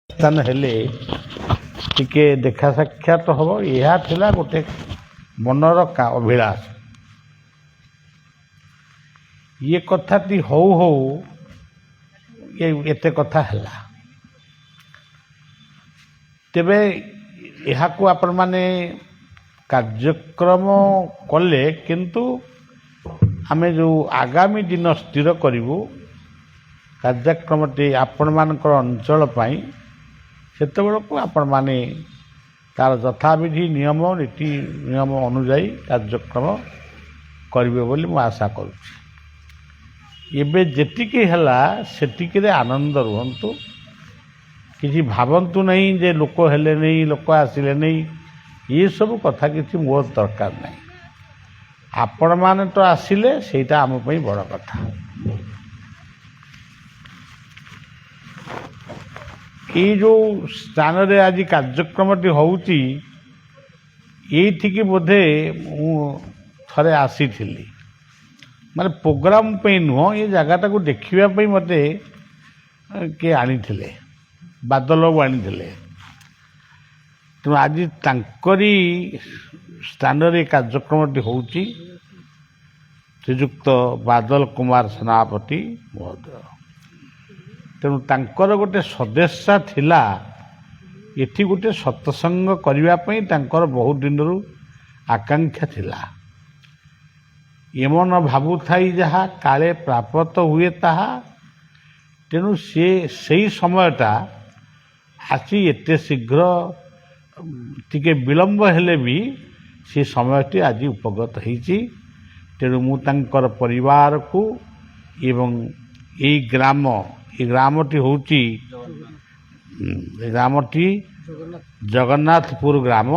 ସ୍ଥାନ ହେଲେ ଟିକେ ଦେଖା ସାକ୍ଷାତ ହେବ, ଏହା ଥିଲା ଗୋଟେ ମନର ଅଭିଳାଷ। ଇଏ କଥାଟି ହଉ ହଉ ଏତେ କଥା ହେଲା। ତେବେ ଏହାକୁ ଆପଣମାନେ କାର୍ଯ୍ୟକ୍ରମ କଲେ, କିନ୍ତୁ ଆମେ ଯେଉଁ ଆଗାମୀ ଦିନ ସ୍ଥିର କରିବୁ କାର୍ଯ୍ୟକ୍ରମଟି ଆପଣମାନଙ୍କର ଅଞ୍ଚଳ ପାଇଁ, ସେତେବେଳକୁ ଆପଣମାନେ ତା'ର ଯଥାବିଧି ନିୟମ ନୀତି ନିୟମ ଅନୁଯାୟୀ କାର୍ଯ୍ୟକ୍ରମ କରିବେ ବୋଲି ମୁଁ ଆଶା କରୁଛି। ଏବେ ଯେତିକି ହେଲା ସେତିକିରେ ଆନନ୍ଦ ରୁହନ୍ତୁ, କିଛି ଭାବନ୍ତୁ ନାହିଁ ଯେ ଲୋକ ହେଲେ ନାହିଁ, ଲୋକ ଆସିଲେ ନାହିଁ, ଏସବୁ କଥା କିଛି ମୋର ଦରକାର ନାହିଁ। ଆପଣମାନେ ତ ଆସିଲେ ସେଇଟା ଆମ ପାଇଁ ବଡ଼ କଥା। ଏଇ ଯେଉଁ ସ୍ଥାନରେ ଆଜି କାର୍ଯ୍ୟକ୍ରମଟି ହେଉଛି, ଏଇଠିକି ବୋଧେ ମୁଁ ଥରେ ଆସିଥିଲି, ମାନେ ପ୍ରୋଗ୍ରାମ ପାଇଁ ନୁହଁ, ଏ ଜାଗାଟାକୁ ଦେଖିବା ପାଇଁ ମୋତେ କିଏ ଆଣିଥିଲେ, ବାଦଲବାବୁ ଆଣିଥିଲେ। ତେଣୁ ଆଜି ତାଙ୍କରି ସ୍ଥାନରେ କାର୍ଯ୍ୟକ୍ରମଟି ହେଉଛି। ଶ୍ରୀଯୁକ୍ତ ବାଦଲ କୁମାର ସେନାପତି ମହୋଦୟ, ତେଣୁ ତାଙ୍କର ଗୋଟେ ସଦେଶା ଥିଲା, ଏଠି ଗୋଟେ ସତ୍ସଙ୍ଗ କରିବା ପାଇଁ ତାଙ୍କର ବହୁତ ଦିନରୁ ଆକାଂକ୍ଷା ଥିଲା। ଏମନ ଭାବୁଥାଇ ଯାହା କାଳେ ପ୍ରାପତ ହୁଏ ତାହା। ତେଣୁ ସେଇ ସମୟଟା ଆସି ଏତେ ଶୀଘ୍ର ଟିକେ ବିଳମ୍ବ ହେଲେ ବି ସେ ସମୟଟି ଆଜି ଉପଗତ ହେଇଛି। ତେଣୁ ମୁଁ ତାଙ୍କର ପରିବାରକୁ ଏବଂ ଏଇ ଗ୍ରାମଟି ହେଉଛି ଜଗନ୍ନାଥପୁର ଗ୍ରାମ।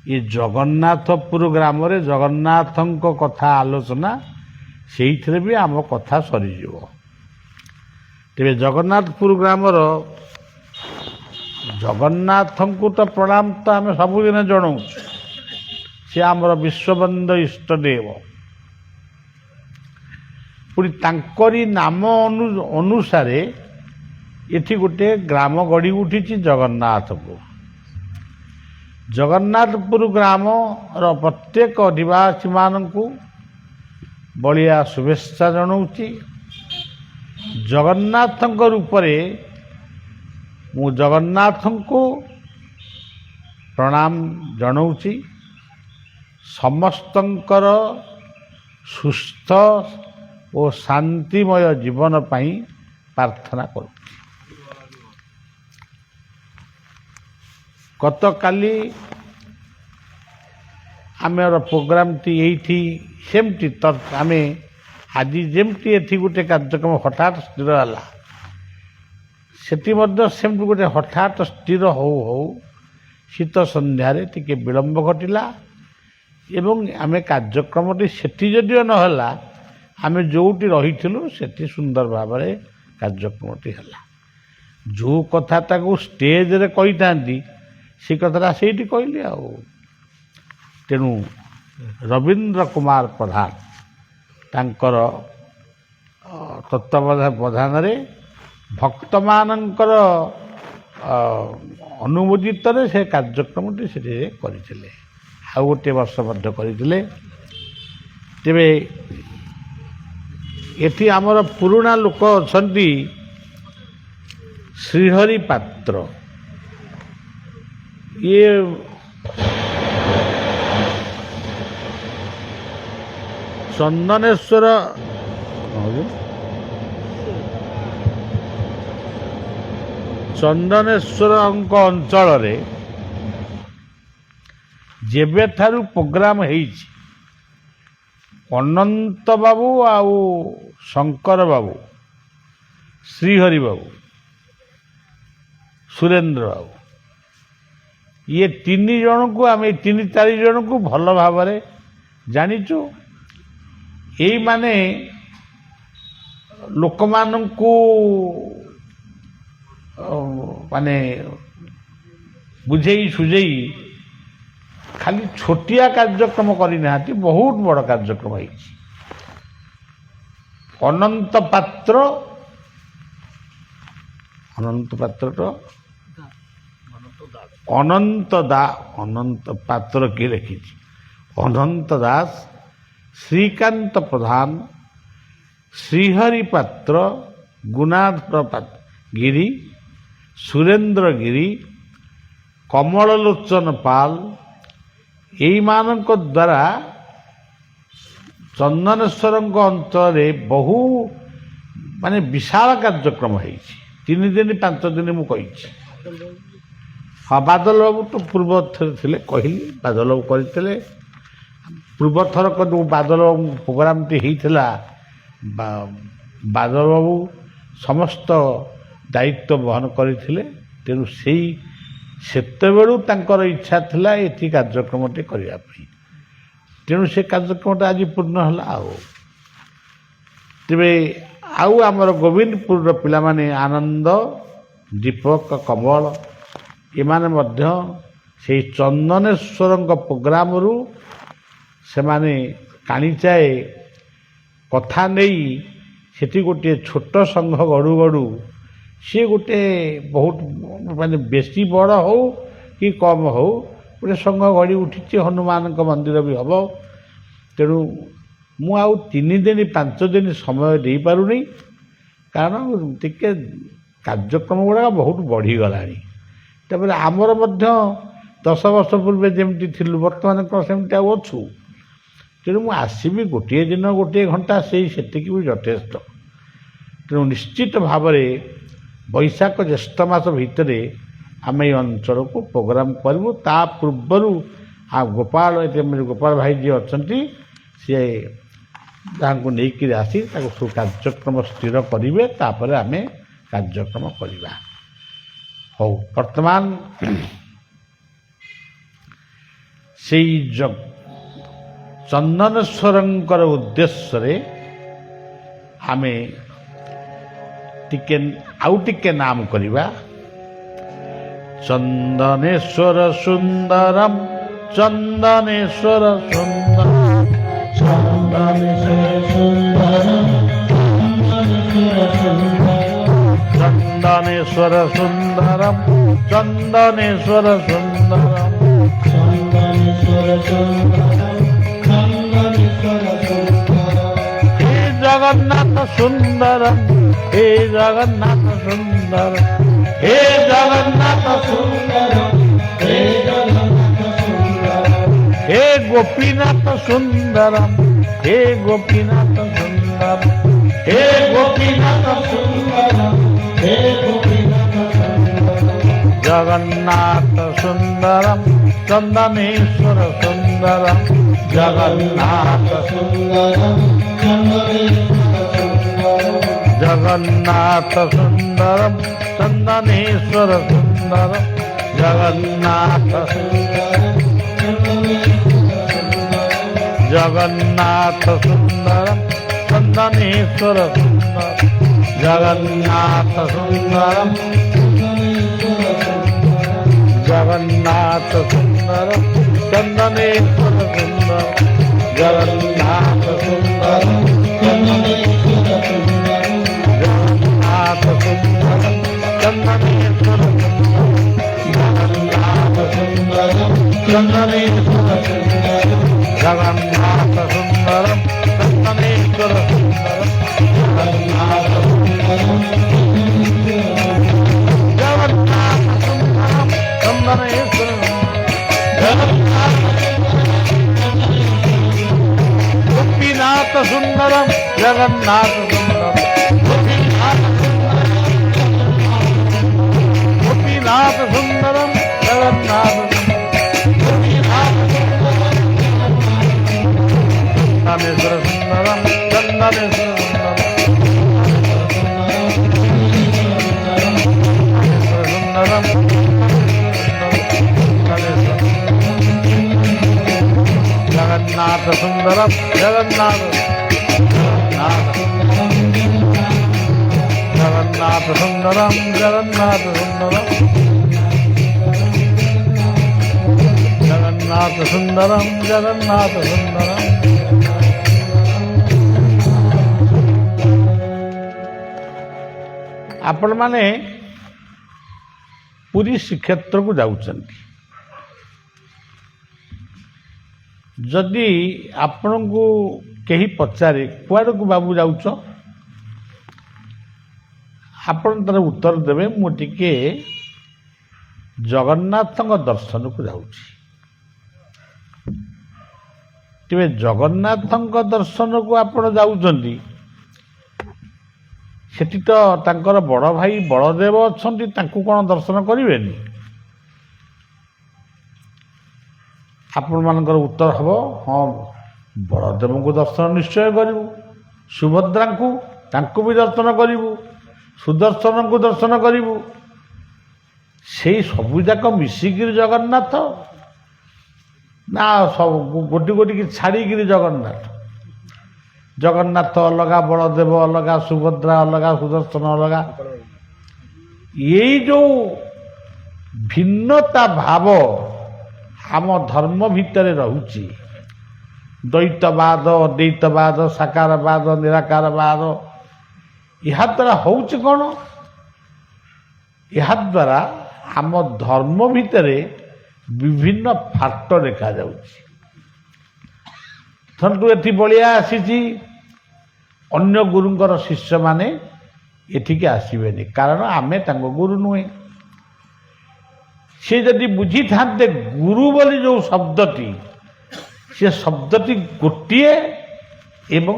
ଏ ଜଗନ୍ନାଥପୁର ଗ୍ରାମରେ ଜଗନ୍ନାଥଙ୍କ କଥା ଆଲୋଚନା, ସେଇଥିରେ ବି ଆମ କଥା ସରିଯିବ। ତେବେ ଜଗନ୍ନାଥପୁର ଗ୍ରାମର ଜଗନ୍ନାଥଙ୍କୁ ତ ପ୍ରଣାମ ତ ଆମେ ସବୁଦିନ ଜଣାଉଛୁ, ସେ ଆମର ବିଶ୍ୱବନ୍ଦ ଇଷ୍ଟଦେବ। ପୁଣି ତାଙ୍କରି ନାମ ଅନୁସାରେ ଏଠି ଗୋଟେ ଗ୍ରାମ ଗଢ଼ି ଉଠିଛି ଜଗନ୍ନାଥପୁର। ଜଗନ୍ନାଥପୁର ଗ୍ରାମର ପ୍ରତ୍ୟେକ ଅଧିବାସୀମାନଙ୍କୁ ବଳିଆ ଶୁଭେଚ୍ଛା ଜଣାଉଛି। ଜଗନ୍ନାଥଙ୍କ ରୂପରେ ମୁଁ ଜଗନ୍ନାଥଙ୍କୁ ପ୍ରଣାମ ଜଣାଉଛି। ସମସ୍ତଙ୍କର ସୁସ୍ଥ ଓ ଶାନ୍ତିମୟ ଜୀବନ ପାଇଁ ପ୍ରାର୍ଥନା କରୁଛି। ଗତକାଲି ଆମର ପ୍ରୋଗ୍ରାମଟି ଏଇଠି ସେମିତି ଆମେ ଆଜି ଯେମିତି ଏଠି ଗୋଟେ କାର୍ଯ୍ୟକ୍ରମ ହଠାତ୍ ସ୍ଥିର ହେଲା, ସେଠି ମଧ୍ୟ ସେମିତି ଗୋଟେ ହଠାତ୍ ସ୍ଥିର ହଉ ହଉ ଶୀତ ସନ୍ଧ୍ୟାରେ ଟିକେ ବିଳମ୍ବ ଘଟିଲା ଏବଂ ଆମେ କାର୍ଯ୍ୟକ୍ରମଟି ସେଠି ଯଦିଓ ନହେଲା, ଆମେ ଯେଉଁଠି ରହିଥିଲୁ ସେଠି ସୁନ୍ଦର ଭାବରେ କାର୍ଯ୍ୟକ୍ରମଟି ହେଲା। ଯେଉଁ କଥାଟାକୁ ଷ୍ଟେଜରେ କହିଥାନ୍ତି ସେ କଥାଟା ସେଇଠି କହିଲି ଆଉ। ତେଣୁ ରବୀନ୍ଦ୍ର କୁମାର ପ୍ରଧାନ ତାଙ୍କର ତତ୍ତ୍ୱାବଧାନରେ ଭକ୍ତମାନଙ୍କର ଅନୁମୋଦିତରେ ସେ କାର୍ଯ୍ୟକ୍ରମଟି ସେଠି କରିଥିଲେ, ଆଉ ଗୋଟିଏ ବର୍ଷ ମଧ୍ୟ କରିଥିଲେ। ତେବେ ଏଠି ଆମର ପୁରୁଣା ଲୋକ ଅଛନ୍ତି, ଶ୍ରୀହରି ପାତ୍ର। ଇଏ ଚନ୍ଦନେଶ୍ୱରଙ୍କ ଅଞ୍ଚଳରେ ଯେବେଠାରୁ ପ୍ରୋଗ୍ରାମ ହେଇଛି, ଅନନ୍ତ ବାବୁ ଆଉ ଶଙ୍କର ବାବୁ, ଶ୍ରୀହରି ବାବୁ, ସୁରେନ୍ଦ୍ର ବାବୁ, ଇଏ ତିନି ଜଣଙ୍କୁ ଆମେ 3-4 ଜଣଙ୍କୁ ଭଲ ଭାବରେ ଜାଣିଛୁ। ଏଇମାନେ ଲୋକମାନଙ୍କୁ ମାନେ ବୁଝେଇ ସୁଝେଇ ଖାଲି ଛୋଟିଆ କାର୍ଯ୍ୟକ୍ରମ କରିନାହାନ୍ତି, ବହୁତ ବଡ଼ କାର୍ଯ୍ୟକ୍ରମ ହେଇଛି। ଅନନ୍ତ ପାତ୍ର ଅନନ୍ତ ପାତ୍ରର ଅନନ୍ତ ପାତ୍ର କିଏ ଲେଖିଛି? ଅନନ୍ତ ଦାସ, ଶ୍ରୀକାନ୍ତ ପ୍ରଧାନ, ଶ୍ରୀହରି ପାତ୍ର, ଗୁଣାଧର ଗିରି, ସୁରେନ୍ଦ୍ର ଗିରି, କମଳଲୋଚନ ପାଲ, ଏଇମାନଙ୍କ ଦ୍ୱାରା ଚନ୍ଦନେଶ୍ୱରଙ୍କ ଅଞ୍ଚଳରେ ବହୁ ମାନେ ବିଶାଳ କାର୍ଯ୍ୟକ୍ରମ ହେଇଛି। 3 ଦିନ 5 ଦିନ ମୁଁ କହିଛି। ହଁ, ବାଦଲ ବାବୁ ତ ପୂର୍ବ ଥରେ ଥିଲେ, କହିଲି ବାଦଲ ବାବୁ କରିଥିଲେ। ପୂର୍ବଥର ଯେଉଁ ବାଦଲ ବାବୁ ପ୍ରୋଗ୍ରାମଟି ହେଇଥିଲା, ବାଦଲ ବାବୁ ସମସ୍ତ ଦାୟିତ୍ୱ ବହନ କରିଥିଲେ। ତେଣୁ ସେତେବେଳୁ ତାଙ୍କର ଇଚ୍ଛା ଥିଲା ଏଠି କାର୍ଯ୍ୟକ୍ରମଟି କରିବା ପାଇଁ। ତେଣୁ ସେ କାର୍ଯ୍ୟକ୍ରମଟା ଆଜି ପୂର୍ଣ୍ଣ ହେଲା। ତେବେ ଆଉ ଆମର ଗୋବିନ୍ଦପୁରର ପିଲାମାନେ ଆନନ୍ଦ, ଦୀପକ, କମଳ ଏମାନେ ମଧ୍ୟ ସେଇ ଚନ୍ଦନେଶ୍ୱରଙ୍କ ପ୍ରୋଗ୍ରାମରୁ ସେମାନେ କାଣିଚାଏ କଥା ନେଇ ସେଠି ଗୋଟିଏ ଛୋଟ ସଂଘ ଗଢ଼ୁ ଗଢ଼ୁ ସିଏ ଗୋଟେ ବହୁତ ମାନେ ବେଶୀ ବଡ଼ ହଉ କି କମ୍ ହଉ ଗୋଟେ ସଂଘ ଗଢ଼ି ଉଠିଛି। ହନୁମାନଙ୍କ ମନ୍ଦିର ବି ହେବ। ତେଣୁ ମୁଁ ଆଉ 3 ଦିନ 5 ଦିନ ସମୟ ଦେଇପାରୁନି, କାରଣ ଟିକେ କାର୍ଯ୍ୟକ୍ରମ ଗୁଡ଼ାକ ବହୁତ ବଢ଼ିଗଲାଣି। ତାପରେ ଆମର ମଧ୍ୟ 10 ବର୍ଷ ପୂର୍ବେ ଯେମିତି ଥିଲୁ, ବର୍ତ୍ତମାନ କ'ଣ ସେମିତି ଆଉ ଅଛୁ? ତେଣୁ ମୁଁ ଆସିବି ଗୋଟିଏ ଦିନ 1 ଘଣ୍ଟା, ସେତିକି ବି ଯଥେଷ୍ଟ। ତେଣୁ ନିଶ୍ଚିତ ଭାବରେ ବୈଶାଖ ଜ୍ୟେଷ୍ଠ ମାସ ଭିତରେ ଆମେ ଏଇ ଅଞ୍ଚଳକୁ ପ୍ରୋଗ୍ରାମ କରିବୁ। ତା ପୂର୍ବରୁ ଗୋପାଳ ଭାଇ ଯିଏ ଅଛନ୍ତି, ସିଏ ତାଙ୍କୁ ନେଇକରି ଆସି ତାକୁ ସବୁ କାର୍ଯ୍ୟକ୍ରମ ସ୍ଥିର କରିବେ। ତାପରେ ଆମେ କାର୍ଯ୍ୟକ୍ରମ କରିବା। ହଉ, ବର୍ତ୍ତମାନ ସେଇ ଚନ୍ଦନେଶ୍ୱରଙ୍କର ଉଦ୍ଦେଶ୍ୟରେ ଆମେ ଆଉ ଟିକେ ନାମ କରିବା। ଚନ୍ଦନେଶ୍ୱର ସୁନ୍ଦରମ୍, ଚନ୍ଦନେଶ୍ୱର ସୁନ୍ଦରମ୍, ଚନ୍ଦନେଶ୍ୱର ସୁନ୍ଦରମ୍, ଚନ୍ଦନେଶ୍ୱର ସୁନ୍ଦରମ୍, ଚନ୍ଦନେଶ୍ୱର ସୁନ୍ଦରମ୍, ଚନ୍ଦନେଶ୍ୱର ସୁନ୍ଦରମ୍, ଚନ୍ଦନେଶ୍ୱର ସୁନ୍ଦରମ୍। ହେ ଜଗନ୍ନାଥ ସୁନ୍ଦରମ୍, हे जगन्नाथ सुंदर, हे जगन्नाथ सुंदर, हे जगन्नाथ सुंदर, हे गोपीनाथ सुंदर, हे गोपीनाथ सुंदर, हे गोपीनाथ सुंदर, हे गोपीनाथ सुंदर। जगन्नाथ सुंदरम, चंदनेश्वर सुंदरम, जगन्नाथ सुंदरम, जगन्नाथ सुंदरम, चंदनेश्वर सुंदरम, जगन्नाथ सुंदरम, जगन्नाथ सुंदरम, चंदनेश्वर सुंदरम, जगन्नाथ सुंदरम, जगन्नाथ सुंदरम, चंदनेश्वर सुंदरम, जगन्नाथ सुंदरम, चंदनेश्वर सुंदरम, जगन्नाथ सुंदरम, चंदनेश्वर सुंदरम, जगन्नाथ सुंदरम, चंदनेश्वर सुंदरम, जगन्नाथ सुंदरम, जगन्नाथ सुंदरम, चंदनेश्वर, गोपीनाथ सुंदरम, जगन्नाथ सुंदरम, गोपीनाथ सुंदरम, जगन्नाथ, चंदनेश्वर सुंदरम, चंदनेश्वर सुंदरम, जगन्नाथ सुंदरम, जगन्नाथ, जगन्नाथ सुंदरम, जगन्नाथ सुंदरम, जगन्नाथ सुंदरम, जगन्नाथ सुंदरम। आपण माने ପୁରୀ ଶ୍ରୀକ୍ଷେତ୍ରକୁ ଯାଉଛନ୍ତି, ଯଦି ଆପଣଙ୍କୁ କେହି ପଚାରେ କୁଆଡ଼କୁ ବାବୁ ଯାଉଛ, ଆପଣ ତାର ଉତ୍ତର ଦେବେ ମୁଁ ଟିକେ ଜଗନ୍ନାଥଙ୍କ ଦର୍ଶନକୁ ଯାଉଛି। ତେବେ ଜଗନ୍ନାଥଙ୍କ ଦର୍ଶନକୁ ଆପଣ ଯାଉଛନ୍ତି, ସେଠି ତ ତାଙ୍କର ବଡ଼ ଭାଇ ବଳଦେବ ଅଛନ୍ତି, ତାଙ୍କୁ କ'ଣ ଦର୍ଶନ କରିବେନି? ଆପଣମାନଙ୍କର ଉତ୍ତର ହେବ ହଁ, ବଳଦେବଙ୍କୁ ଦର୍ଶନ ନିଶ୍ଚୟ କରିବୁ, ସୁଭଦ୍ରାଙ୍କୁ ତାଙ୍କୁ ବି ଦର୍ଶନ କରିବୁ, ସୁଦର୍ଶନଙ୍କୁ ଦର୍ଶନ କରିବୁ। ସେଇ ସବୁଯାକ ମିଶିକିରି ଜଗନ୍ନାଥ ନା ସବୁ ଗୋଟି ଗୋଟିକି ଛାଡ଼ିକିରି ଜଗନ୍ନାଥ? ଜଗନ୍ନାଥ ଅଲଗା, ବଳଦେବ ଅଲଗା, ସୁଭଦ୍ରା ଅଲଗା, ସୁଦର୍ଶନ ଅଲଗା। ଏଇ ଯେଉଁ ଭିନ୍ନତା ଭାବ ଆମ ଧର୍ମ ଭିତରେ ରହୁଛି, ଦ୍ୱୈତବାଦ, ଅଦ୍ୱୈତବାଦ, ସାକାରବାଦ, ନିରାକାରବାଦ, ଏହାଦ୍ୱାରା ହେଉଛି କ'ଣ? ଏହାଦ୍ୱାରା ଆମ ଧର୍ମ ଭିତରେ ବିଭିନ୍ନ ଫାଟ ଦେଖାଯାଉଛି। ଧରନ୍ତୁ ଏଠି ବଳିଆ ଆସିଛି, ଅନ୍ୟ ଗୁରୁଙ୍କର ଶିଷ୍ୟମାନେ ଏଠିକି ଆସିବେନି, କାରଣ ଆମେ ତାଙ୍କ ଗୁରୁ ନୁହେଁ। ସେ ଯଦି ବୁଝିଥାନ୍ତେ ଗୁରୁ ବୋଲି ଯେଉଁ ଶବ୍ଦଟି, ସେ ଶବ୍ଦଟି ଗୋଟିଏ ଏବଂ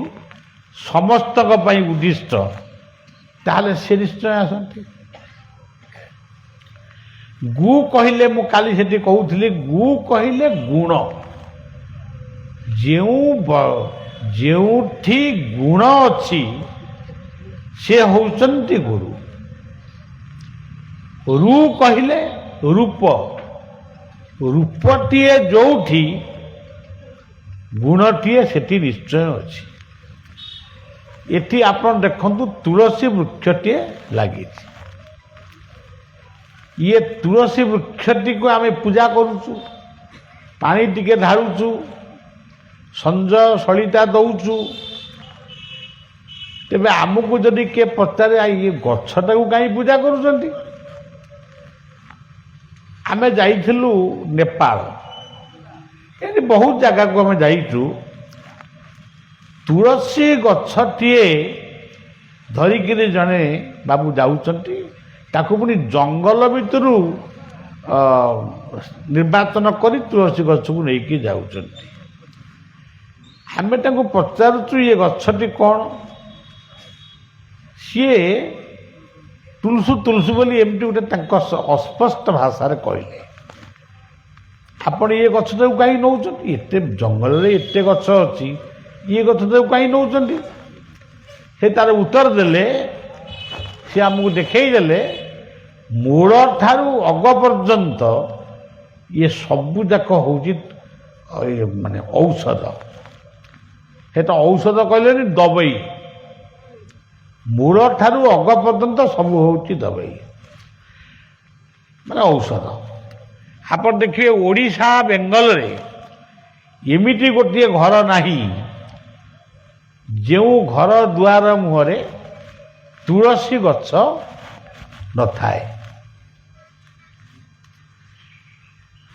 ସମସ୍ତଙ୍କ ପାଇଁ ଉଦ୍ଦିଷ୍ଟ, ତାହେଲେ ସେ ନିଶ୍ଚୟ ଆସନ୍ତି। ଗୁ କହିଲେ, ମୁଁ କାଲି ସେଠି କହୁଥିଲି, ଗୁ କହିଲେ ଗୁଣ। ଯେଉଁଠି ଗୁଣ ଅଛି ସେ ହେଉଛନ୍ତି ଗୁରୁ। ରୁ କହିଲେ ରୂପ, ରୂପଟିଏ ଯେଉଁଠି ଗୁଣଟିଏ ସେଠି ନିଶ୍ଚୟ ଅଛି। ଏଠି ଆପଣ ଦେଖନ୍ତୁ ତୁଳସୀ ବୃକ୍ଷଟିଏ ଲାଗିଛି। ଇଏ ତୁଳସୀ ବୃକ୍ଷଟିକୁ ଆମେ ପୂଜା କରୁଛୁ, ପାଣି ଟିକେ ଢାଳୁଛୁ, ସଞ୍ଜ ସଳିତା ଦଉଛୁ। ତେବେ ଆମକୁ ଯଦି କିଏ ପଚାରେ ଇଏ ଗଛଟାକୁ କାହିଁ ପୂଜା କରୁଛନ୍ତି? ଆମେ ଯାଇଥିଲୁ ନେପାଳ, ଏଠି ବହୁତ ଜାଗାକୁ ଆମେ ଯାଇଛୁ। ତୁଳସୀ ଗଛଟିଏ ଧରିକିରି ଜଣେ ବାବୁ ଯାଉଛନ୍ତି, ତାକୁ ପୁଣି ଜଙ୍ଗଲ ଭିତରୁ ନିର୍ବାଚନ କରି ତୁଳସୀ ଗଛକୁ ନେଇକି ଯାଉଛନ୍ତି। ଆମେ ତାଙ୍କୁ ପଚାରୁଛୁ ଇଏ ଗଛଟି କ'ଣ? ସିଏ ତୁଳସୁ ତୁଳସୁ ବୋଲି ଏମିତି ଗୋଟେ ତାଙ୍କ ଅସ୍ପଷ୍ଟ ଭାଷାରେ କହିଲେ। ଆପଣ ଇଏ ଗଛଟାକୁ କାହିଁ ନେଉଛନ୍ତି? ଏତେ ଜଙ୍ଗଲରେ ଏତେ ଗଛ ଅଛି, ଇଏ ଗଛଟାକୁ କାହିଁ ନେଉଛନ୍ତି? ସେ ତାର ଉତ୍ତର ଦେଲେ, ସେ ଆମକୁ ଦେଖେଇ ଦେଲେ, ମୂଳଠାରୁ ଅଗ ପର୍ଯ୍ୟନ୍ତ ଇଏ ସବୁଯାକ ହେଉଛି ମାନେ ଔଷଧ। ସେଟା ଔଷଧ କହିଲେନି, ଦବେଇ। ମୂଳଠାରୁ ଅଗ ପର୍ଯ୍ୟନ୍ତ ସବୁ ହେଉଛି ଦବେଇ, ମାନେ ଔଷଧ। ଆପଣ ଦେଖିବେ ଓଡ଼ିଶା ବେଙ୍ଗଲରେ ଏମିତି ଗୋଟିଏ ଘର ନାହିଁ ଯେଉଁ ଘର ଦୁଆର ମୁହଁରେ ତୁଳସୀ ଗଛ ନଥାଏ।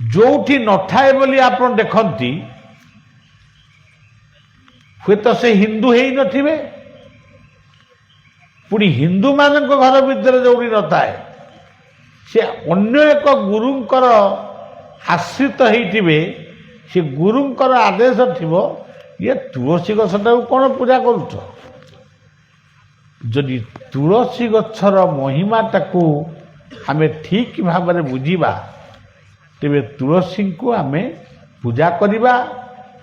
ଯେଉଁଠି ନଥାଏ ବୋଲି ଆପଣ ଦେଖନ୍ତି, ହୁଏତ ସେ ହିନ୍ଦୁ ହେଇନଥିବେ, ପୁଣି ହିନ୍ଦୁମାନଙ୍କ ଘର ଭିତରେ ଯେଉଁଠି ନଥାଏ, ସେ ଅନ୍ୟ ଏକ ଗୁରୁଙ୍କର ଆଶ୍ରିତ ହେଇଥିବେ, ସେ ଗୁରୁଙ୍କର ଆଦେଶ ଥିବ, ଇଏ ତୁଳସୀ ଗଛଟାକୁ କ'ଣ ପୂଜା କରୁଛ? ଯଦି ତୁଳସୀ ଗଛର ମହିମାଟାକୁ ଆମେ ଠିକ୍ ଭାବରେ ବୁଝିବା, ତେବେ ତୁଳସୀଙ୍କୁ ଆମେ ପୂଜା କରିବା,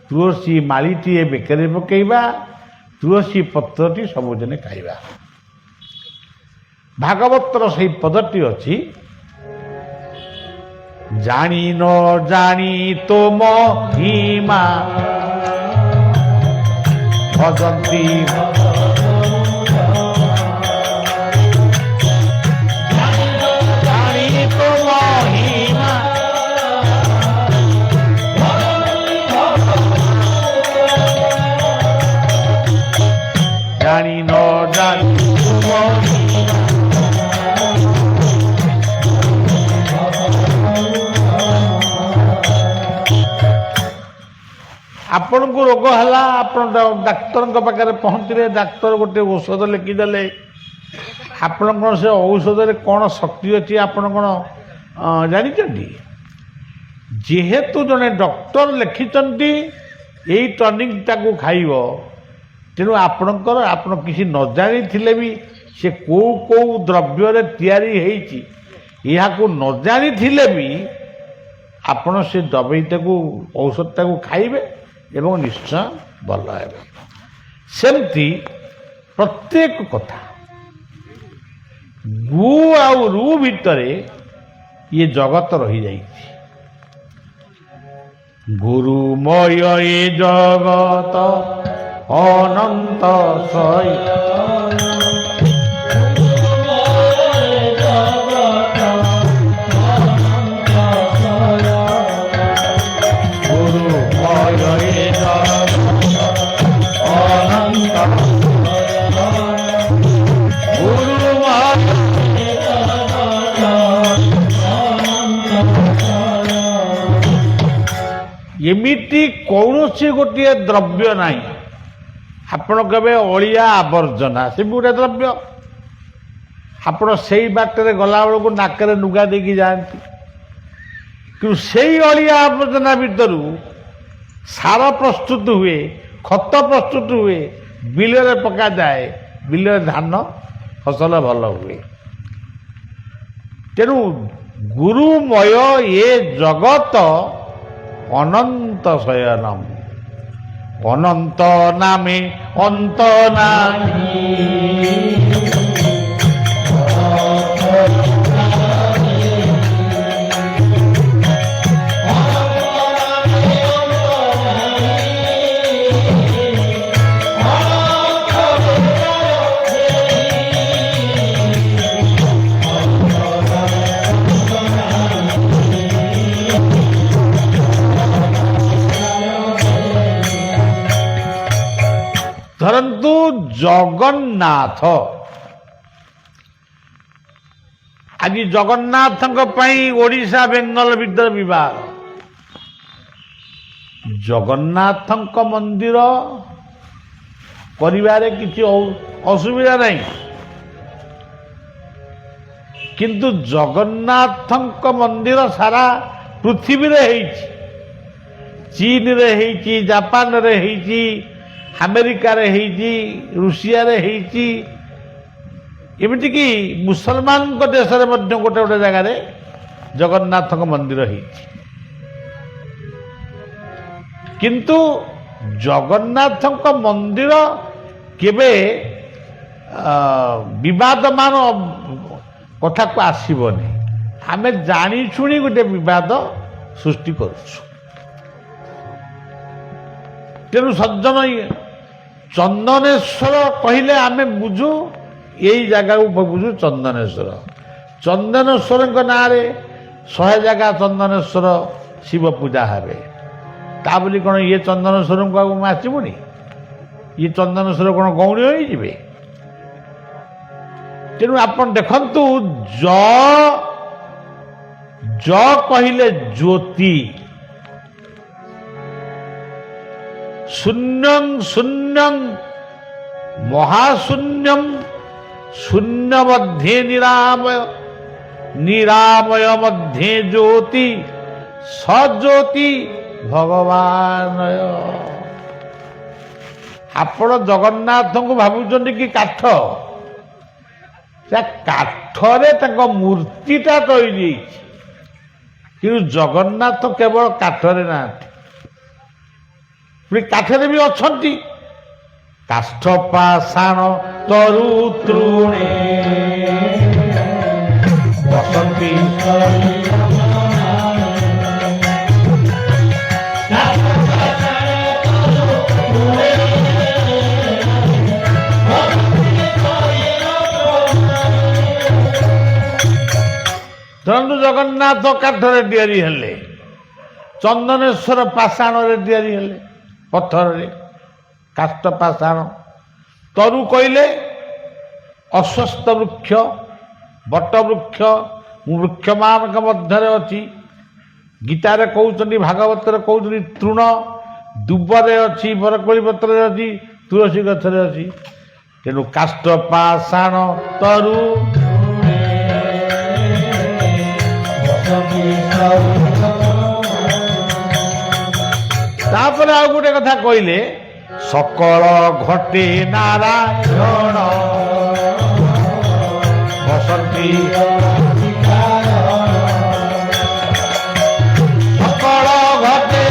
ତୁଳସୀ ମାଳିଟିଏ ବେକରେ ପକାଇବା, ତୁଳସୀ ପତ୍ରଟି ସବୁଦିନେ ଖାଇବା। ଭାଗବତର ସେହି ପଦଟି ଅଛି, ଜାଣି ନ ଜାଣି ତୋ ମହିମା ଭଜନ୍ତି জানি ন জানি ଆପଣଙ୍କୁ ରୋଗ ହେଲା, ଆପଣ ଡାକ୍ତରଙ୍କ ପାଖରେ ପହଞ୍ଚିଲେ, ଡାକ୍ତର ଗୋଟେ ଔଷଧ ଲେଖିଦେଲେ, ଆପଣଙ୍କର ସେ ଔଷଧରେ କ'ଣ ଶକ୍ତି ଅଛି ଆପଣ କ'ଣ ଜାଣିଛନ୍ତି? ଯେହେତୁ ଜଣେ ଡକ୍ଟର ଲେଖିଛନ୍ତି ଏଇ ଟନିକଟାକୁ ଖାଇବ, ତେଣୁ ଆପଣଙ୍କର ଆପଣ କିଛି ନ ଜାଣିଥିଲେ ବି ସେ କେଉଁ କେଉଁ ଦ୍ରବ୍ୟରେ ତିଆରି ହେଇଛି ଏହାକୁ ନ ଜାଣିଥିଲେ ବି ଆପଣ ସେ ଦବାଇଟାକୁ ଔଷଧଟାକୁ ଖାଇବେ ଏବଂ ନିଶ୍ଚୟ ଭଲ ହେବେ। ସେମିତି ପ୍ରତ୍ୟେକ କଥା ଗୁ ଆଉ ରୁ ଭିତରେ ଇଏ ଜଗତ ରହିଯାଇଛି। ଗୁରୁମୟ ଏ ଜଗତ ଅନନ୍ତ ସହିତ ଏମିତି କୌଣସି ଗୋଟିଏ ଦ୍ରବ୍ୟ ନାହିଁ ଆପଣ କେବେ ଅଳିଆ ଆବର୍ଜନା, ସେ ବି ଗୋଟେ ଦ୍ରବ୍ୟ। ଆପଣ ସେଇ ବାଟରେ ଗଲାବେଳକୁ ନାକରେ ଲୁଗା ଦେଇକି ଯାଆନ୍ତି, କିନ୍ତୁ ସେଇ ଅଳିଆ ଆବର୍ଜନା ଭିତରୁ ସାର ପ୍ରସ୍ତୁତ ହୁଏ, ଖତ ପ୍ରସ୍ତୁତ ହୁଏ, ବିଲରେ ପକାଯାଏ, ବିଲରେ ଧାନ ଫସଲ ଭଲ ହୁଏ। ତେଣୁ ଗୁରୁମୟ ଏ ଜଗତ ଅନନ୍ତ ଶୟନମ୍, ଅନନ୍ତ ନାମେ ଅନ୍ତ ନାହିଁ। ଧରନ୍ତୁ ଜଗନ୍ନାଥ, ଆଜି ଜଗନ୍ନାଥଙ୍କ ପାଇଁ ଓଡ଼ିଶା ବେଙ୍ଗଲ ଭିତରେ ବିବାଦ। ଜଗନ୍ନାଥଙ୍କ ମନ୍ଦିର କରିବାରେ କିଛି ଅସୁବିଧା ନାହିଁ, କିନ୍ତୁ ଜଗନ୍ନାଥଙ୍କ ମନ୍ଦିର ସାରା ପୃଥିବୀରେ ହେଇଛି। ଚୀନରେ ହେଇଛି, ଜାପାନରେ ହେଇଛି, ଆମେରିକାରେ ହେଇଛି, ରୁଷିଆରେ ହେଇଛି, ଏମିତିକି ମୁସଲମାନଙ୍କ ଦେଶରେ ମଧ୍ୟ ଗୋଟେ ଗୋଟେ ଜାଗାରେ ଜଗନ୍ନାଥଙ୍କ ମନ୍ଦିର ହେଇଛି। କିନ୍ତୁ ଜଗନ୍ନାଥଙ୍କ ମନ୍ଦିର କେବେ ବିବାଦମାନ କଥାକୁ ଆସିବନି। ଆମେ ଜାଣିଶୁଣି ଗୋଟେ ବିବାଦ ସୃଷ୍ଟି କରୁଛୁ। ତେଣୁ ସଜ୍ଜନ, ଚନ୍ଦନେଶ୍ୱର କହିଲେ ଆମେ ବୁଝୁ ଏଇ ଜାଗାକୁ ବୁଝୁ ଚନ୍ଦନେଶ୍ୱର। ଚନ୍ଦନେଶ୍ୱରଙ୍କ ନାଁରେ 100 ଜାଗା ଚନ୍ଦନେଶ୍ୱର ଶିବ ପୂଜା ହେବେ। ତା ବୋଲି କ'ଣ ଇଏ ଚନ୍ଦନେଶ୍ୱରଙ୍କୁ ଆଉ ଆସିବୁନି? ଇଏ ଚନ୍ଦନେଶ୍ୱର କ'ଣ ଗୌଣୀ ହୋଇଯିବେ? ତେଣୁ ଆପଣ ଦେଖନ୍ତୁ, ଜ କହିଲେ ଜ୍ୟୋତି, ଶୂନ୍ୟଂ ଶୂନ୍ୟଂ ମହାଶୂନ୍ୟଂ, ଶୂନ୍ୟ ମଧ୍ୟେ ନିରାମୟ, ନିରାମୟ ମଧ୍ୟେ ଜ୍ୟୋତି, ସଜ୍ୟୋତି ଭଗବାନୟ। ଆପଣ ଜଗନ୍ନାଥଙ୍କୁ ଭାବୁଛନ୍ତି କି କାଠ? କାଠରେ ତାଙ୍କ ମୂର୍ତ୍ତିଟା ତৈরি ହେଇଛି, କିନ୍ତୁ ଜଗନ୍ନାଥ କେବଳ କାଠରେ ନାହାନ୍ତି, କାଠରେ ବି ଅଛନ୍ତି। କାଷ୍ଠ ପାଷାଣ ତରୁ ତୃଣେ ବସନ୍ତି, ଧରନ୍ତୁ ଜଗନ୍ନାଥ କାଠରେ ତିଆରି ହେଲେ, ଚନ୍ଦନେଶ୍ୱର ପାଷାଣରେ ତିଆରି ହେଲେ, ପଥରରେ, କାଷ୍ଠ ପାଷାଣ। ତରୁ କହିଲେ ଅଶ୍ୱସ୍ଥ ବୃକ୍ଷ, ବଟ ବୃକ୍ଷ, ବୃକ୍ଷମାନଙ୍କ ମଧ୍ୟରେ ଅଛି। ଗୀତାରେ କହୁଛନ୍ତି, ଭାଗବତରେ କହୁଛନ୍ତି, ତୃଣ ଦୁବରେ ଅଛି, ବରକୋଳି ପତ୍ରରେ ଅଛି, ତୁଳସୀ ଗଛରେ ଅଛି। ତେଣୁ କାଷ୍ଠ ପାଷାଣ ତରୁ ତାପରେ ଆଉ ଗୋଟେ କଥା କହିଲେ, ସକଳ ଘଟେ ନାରାୟଣ ବସନ୍ତି ସକଳ ଘଟେ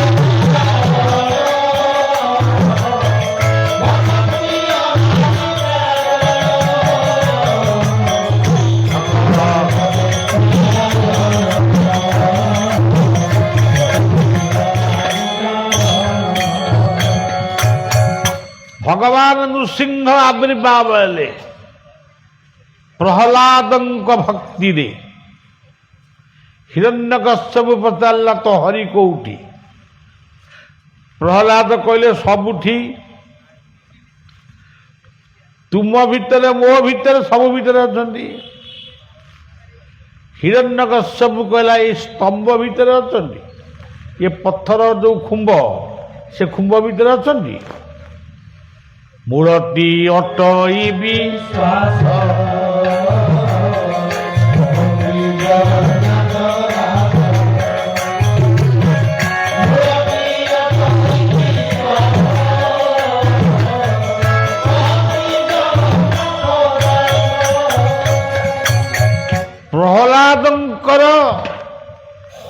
ଭଗବାନ ନୃସିଂହ ଆବିର୍ଭାବ ହେଲେ ପ୍ରହ୍ଲାଦଙ୍କ ଭକ୍ତିରେ। ହିରଣ୍ୟକଶ୍ୟପ ପଚାରିଲା ତ ହରି କୋଉଠି? ପ୍ରହ୍ଲାଦ କହିଲେ ସବୁଠି, ତୁମ ଭିତରେ, ମୋ ଭିତରେ, ସବୁ ଭିତରେ ଅଛନ୍ତି। ହିରଣ୍ୟକଶ୍ୟପ କହିଲା ଏଇ ସ୍ତମ୍ଭ ଭିତରେ ଅଛନ୍ତି, ଏ ପଥର ଯୋଉ ଖୁମ୍ବ, ସେ ଖୁମ୍ବ ଭିତରେ ଅଛନ୍ତି। ମୂଳଟି ଅଟଇ ବିଶ୍ୱାସ ପ୍ରହ୍ଲାଦଙ୍କର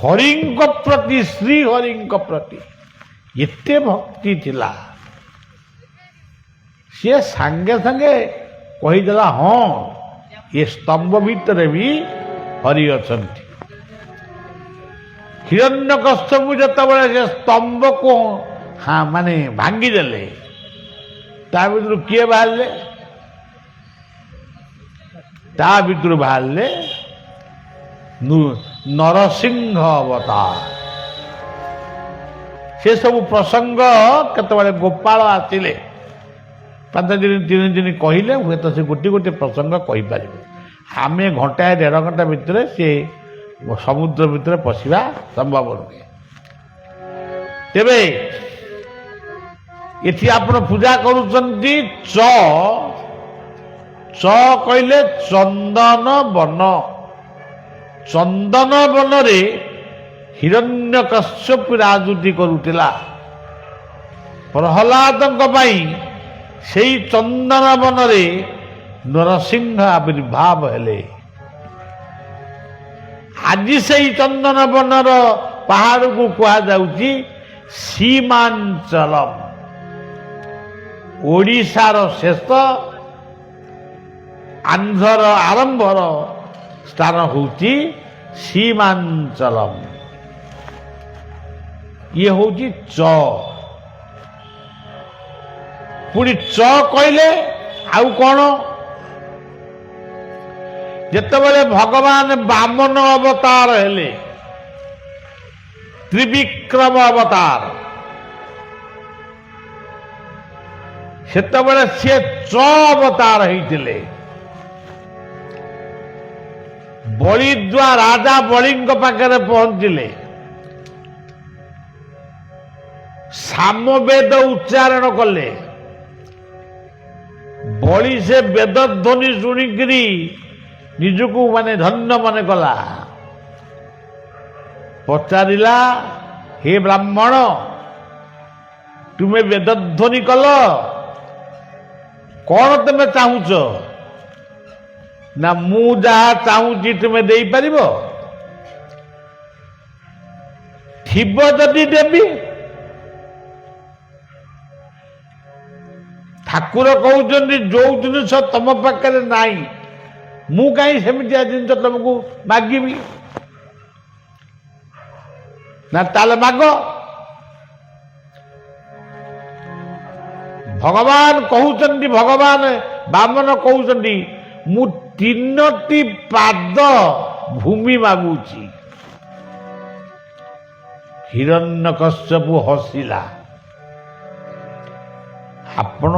ହରିଙ୍କ ପ୍ରତି, ଶ୍ରୀ ହରିଙ୍କ ପ୍ରତି ଏତେ ଭକ୍ତି ଥିଲା, ସିଏ ସାଙ୍ଗେ ସାଙ୍ଗେ କହିଦେଲା ହଁ ଏ ସ୍ତମ୍ଭ ଭିତରେ ବି ହରି ଅଛନ୍ତି। ହିରଣ୍ୟକଶ୍ୟପ ଯେତେବେଳେ ସେ ସ୍ତମ୍ଭକୁ ମାନେ ଭାଙ୍ଗିଦେଲେ, ତା ଭିତରୁ କିଏ ବାହାରିଲେ? ତା ଭିତରୁ ବାହାରିଲେ ନରସିଂହ ଅବତାର। ସେ ସବୁ ପ୍ରସଙ୍ଗ କେତେବେଳେ ଗୋପାଳ ଆସିଲେ 5 ଦିନ 3 ଦିନ କହିଲେ ହୁଏତ ସେ ଗୋଟିଏ ଗୋଟିଏ ପ୍ରସଙ୍ଗ କହିପାରିବେ। ଆମେ ଘଣ୍ଟାଏ 1.5 ଘଣ୍ଟା ଭିତରେ ସେ ସମୁଦ୍ର ଭିତରେ ପଶିବା ସମ୍ଭବ ନୁହେଁ। ତେବେ ଏଠି ଆପଣ ପୂଜା କରୁଛନ୍ତି ଚ କହିଲେ ଚନ୍ଦନ ବନ। ଚନ୍ଦନ ବନରେ ହିରଣ୍ୟକଶ୍ୟପ ରାଜୁତି କରୁଥିଲା। ପ୍ରହ୍ଲାଦଙ୍କ ପାଇଁ ସେଇ ଚନ୍ଦନ ବନରେ ନରସିଂହ ଆବିର୍ଭାବ ହେଲେ। ଆଜି ସେଇ ଚନ୍ଦନ ବନର ପାହାଡ଼କୁ କୁହାଯାଉଛି ସୀମାଞ୍ଚଳମ। ଓଡ଼ିଶାର ଶେଷ, ଆନ୍ଧ୍ରର ଆରମ୍ଭର ସ୍ଥାନ ହେଉଛି ସୀମାଞ୍ଚଳମ। ଇଏ ହେଉଛି ଚ। ପୁଣି ଚ କହିଲେ ଆଉ କ'ଣ? ଯେତେବେଳେ ଭଗବାନ ବାମନ ଅବତାର ହେଲେ, ତ୍ରିବିକ୍ରମ ଅବତାର, ସେତେବେଳେ ସିଏ ଚ ଅବତାର ହେଇଥିଲେ। ବଳିଦ୍ୱା ରାଜା ବଳିଙ୍କ ପାଖରେ ପହଞ୍ଚିଲେ, ସାମବେଦ ଉଚ୍ଚାରଣ କଲେ। ବଳି ସେ ବେଦ ଧ୍ୱନି ଶୁଣିକିରି ନିଜକୁ ଧନ୍ୟ ମନେ କଲା। ପଚାରିଲା, ହେ ବ୍ରାହ୍ମଣ, ତୁମେ ବେଦଧ୍ୱନି କଲ, କ'ଣ ତୁମେ ଚାହୁଁଛ? ନା ମୁଁ ଯାହା ଚାହୁଁଛି ତୁମେ ଦେଇପାରିବ? ଥିବ ଯଦି ଦେବି। ଠାକୁର କହୁଛନ୍ତି ଯୋଉ ଜିନିଷ ତମ ପାଖରେ ନାହିଁ, ମୁଁ କାହିଁ ସେମିତିଆ ଜିନିଷ ତମକୁ ମାଗିବି? ନା ତାହେଲେ ମାଗ। ଭଗବାନ କହୁଛନ୍ତି, ଭଗବାନ ବାମନ କହୁଛନ୍ତି, ମୁଁ 3ଟି ପାଦ ଭୂମି ମାଗୁଛି। ହିରଣ୍ୟକଶ୍ୟପ ହସିଲା। ଆପଣ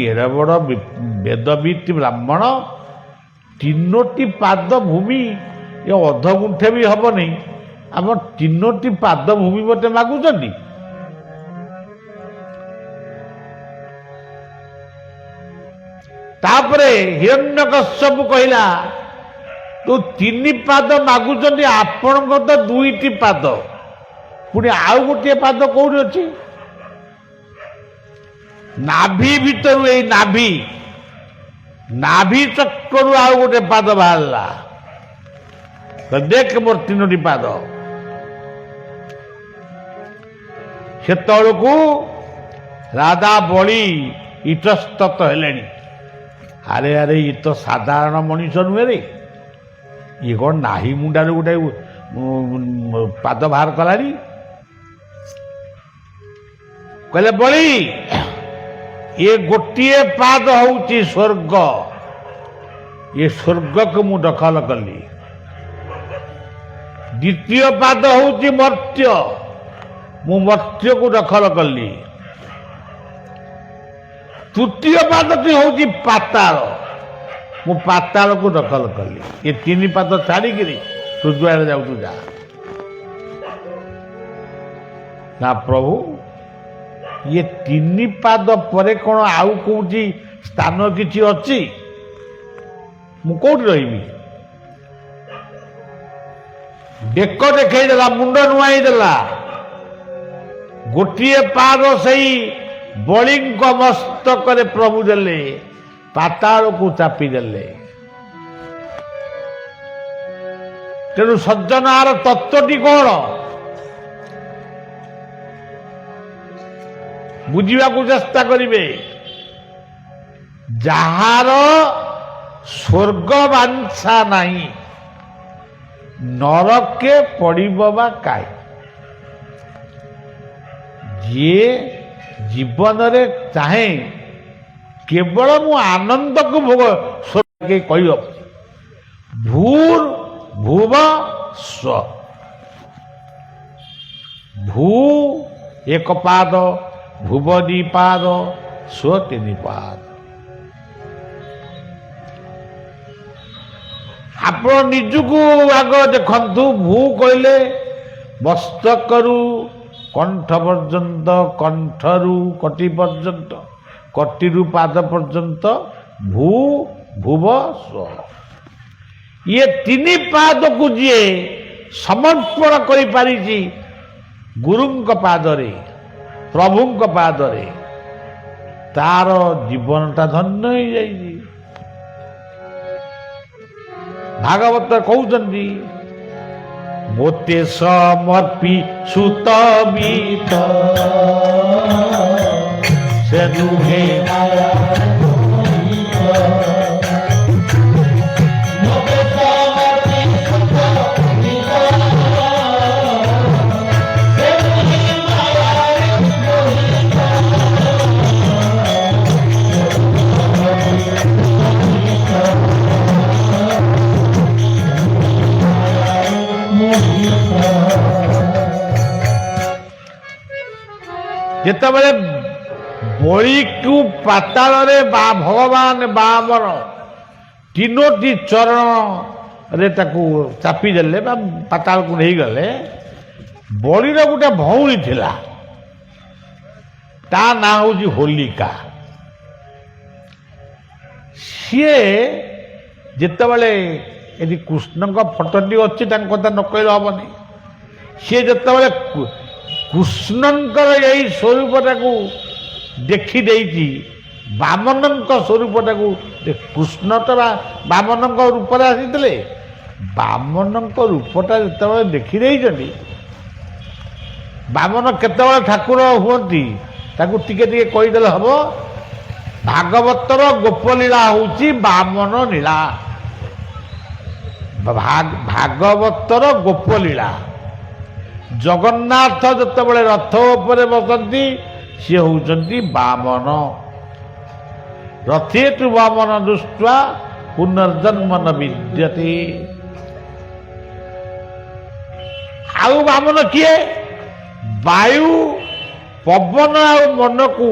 ଏଡ଼େ ବଡ଼ ବେଦବିତ୍ ବ୍ରାହ୍ମଣ, 3ଟି ପାଦ ଭୂମି, ଏ ଅଧଗୁଣ୍ଠେ ବି ହବନି, ଆପଣ 3ଟି ପାଦ ଭୂମି ମୋତେ ମାଗୁଛନ୍ତି? ତାପରେ ହିରଣ୍ୟକଶ୍ୟପ କହିଲା ତୁ 3 ପାଦ ମାଗୁଛନ୍ତି, ଆପଣଙ୍କ ତ 2ଟି ପାଦ, ପୁଣି ଆଉ ଗୋଟିଏ ପାଦ କୋଉଠି ଅଛି? ନାଭି ଭିତରୁ, ଏଇ ନାଭି ଚକ୍ରରୁ ଆଉ ଗୋଟେ ପାଦ ବାହାରିଲା। ଦେଖ ମୋର 3ଟି ପାଦ। ସେତେବେଳକୁ ରାଜା ବଳି ଇତସ୍ତତ ହେଲେଣି। ଆରେ ଆରେ ଇଏ ତ ସାଧାରଣ ମଣିଷ ନୁହେଁ ରେ, ଇଏ କ'ଣ ନାହିଁ ମୁଣ୍ଡାରୁ ଗୋଟେ ପାଦ ବାହାର କଲାଣି। କହିଲେ ବଳି, ଏ ଗୋଟିଏ ପାଦ ହଉଛି ସ୍ୱର୍ଗ, ଏ ସ୍ୱର୍ଗକୁ ମୁଁ ଦଖଲ କଲି। ଦ୍ୱିତୀୟ ପାଦ ହଉଛି ମର୍ତ୍ୟ, ମୁଁ ମର୍ତ୍ୟକୁ ଦଖଲ କଲି। ତୃତୀୟ ପାଦଟି ହଉଛି ପାତାଳ, ମୁଁ ପାତାଳକୁ ଦଖଲ କଲି। ଏ 3 ପାଦ ଛାଡ଼ିକିରି ତୁ ଯୁଆଡ଼େ ଯାଉଛୁ ଯା। ନା ପ୍ରଭୁ, ଇଏ 3 ପାଦ ପରେ କ'ଣ ଆଉ କୋଉଠି ସ୍ଥାନ କିଛି ଅଛି? ମୁଁ କୋଉଠି ରହିବି? ବେକ ଦେଖେଇଦେଲା, ମୁଣ୍ଡ ନୁଆଇଦେଲା। ଗୋଟିଏ ପାଦ ସେଇ ବଳିଙ୍କ ମସ୍ତକରେ ପ୍ରଭୁ ଦେଲେ, ପାତାଳକୁ ଚାପିଦେଲେ। ତେଣୁ ସଜ୍ଜନ, ଆର ତତ୍ତ୍ୱଟି କ'ଣ ବୁଝିବାକୁ ଚେଷ୍ଟା କରିବେ। ଯାହାର ସ୍ୱର୍ଗ ବାଞ୍ଛା ନାହିଁ, ନରକେ ପଡ଼ିବ ବା କାହିଁ? ଯିଏ ଜୀବନରେ ଚାହେଁ କେବଳ ମୁଁ ଆନନ୍ଦକୁ ଭୋଗ, କହିବ ଭୂର୍ ଭୁବ ସ୍ୱ। ଭୂ 1 ପାଦ, ଭୁବ 2 ପାଦ, ସ୍ୱ 3 ପାଦ। ଆପଣ ନିଜକୁ ଆଗ ଦେଖନ୍ତୁ। ଭୂ କହିଲେ ମସ୍ତକରୁ କଣ୍ଠ ପର୍ଯ୍ୟନ୍ତ, କଣ୍ଠରୁ କଟି ପର୍ଯ୍ୟନ୍ତ, କଟିରୁ ପାଦ ପର୍ଯ୍ୟନ୍ତ ଭୂ ଭୁବ ସ୍ୱ। ଇଏ 3 ପାଦକୁ ଯିଏ ସମର୍ପଣ କରିପାରିଛି ଗୁରୁଙ୍କ ପାଦରେ, ପ୍ରଭୁଙ୍କ ପାଦରେ, ତାର ଜୀବନଟା ଧନ୍ୟ ହେଇଯାଇଛି। ଭାଗବତ କହୁଛନ୍ତି, ମୋତେ ସମର୍ପି ସୁତମିତ ସେ ନୁହେଁ ଯେତେବେଳେ ବଳିକୁ ପାତାଳରେ ଭଗବାନ ବାମନ 3ଟି ଚରଣରେ ତାକୁ ଚାପିଦେଲେ ବା ପାତାଳକୁ ନେଇଗଲେ, ବଳିର ଗୋଟେ ଭଉଣୀ ଥିଲା, ତା ନାଁ ହେଉଛି ହୋଲିକା। ସିଏ ଯେତେବେଳେ, ଏଠି କୃଷ୍ଣଙ୍କ ଫଟୋଟି ଅଛି, ତାଙ୍କ କଥା ନ କହିଲେ ହବନି। ସିଏ ଯେତେବେଳେ କୃଷ୍ଣଙ୍କର ଏଇ ସ୍ୱରୂପଟାକୁ ଦେଖିଦେଇଛି, ବାମନଙ୍କ ସ୍ୱରୂପଟାକୁ, କୃଷ୍ଣ ତ ବାମନଙ୍କ ରୂପରେ ଆସିଥିଲେ, ବାମନଙ୍କ ରୂପଟା ଯେତେବେଳେ ଦେଖିଦେଇଛନ୍ତି, ବାମନ କେତେବେଳେ ଠାକୁର ହୁଅନ୍ତି ତାକୁ ଟିକେ ଟିକେ କହିଦେଲେ ହବ। ଭାଗବତର ଗୋପଲୀଳା ହେଉଛି ବାମନ ଲୀଳା। ଭାଗବତର ଗୋପଲୀଳା। ଜଗନ୍ନାଥ ଯେତେବେଳେ ରଥ ଉପରେ ବସନ୍ତି, ସିଏ ହେଉଛନ୍ତି ବାମନ। ରଥେତୁ ବାମନ ଦୃଷ୍ଟ୍ୱା ପୁନର୍ଜନ୍ମ ନ ବିଦ୍ୟତେ। ଆଉ ବାମନ କିଏ? ବାୟୁ, ପବନ ଆଉ ମନକୁ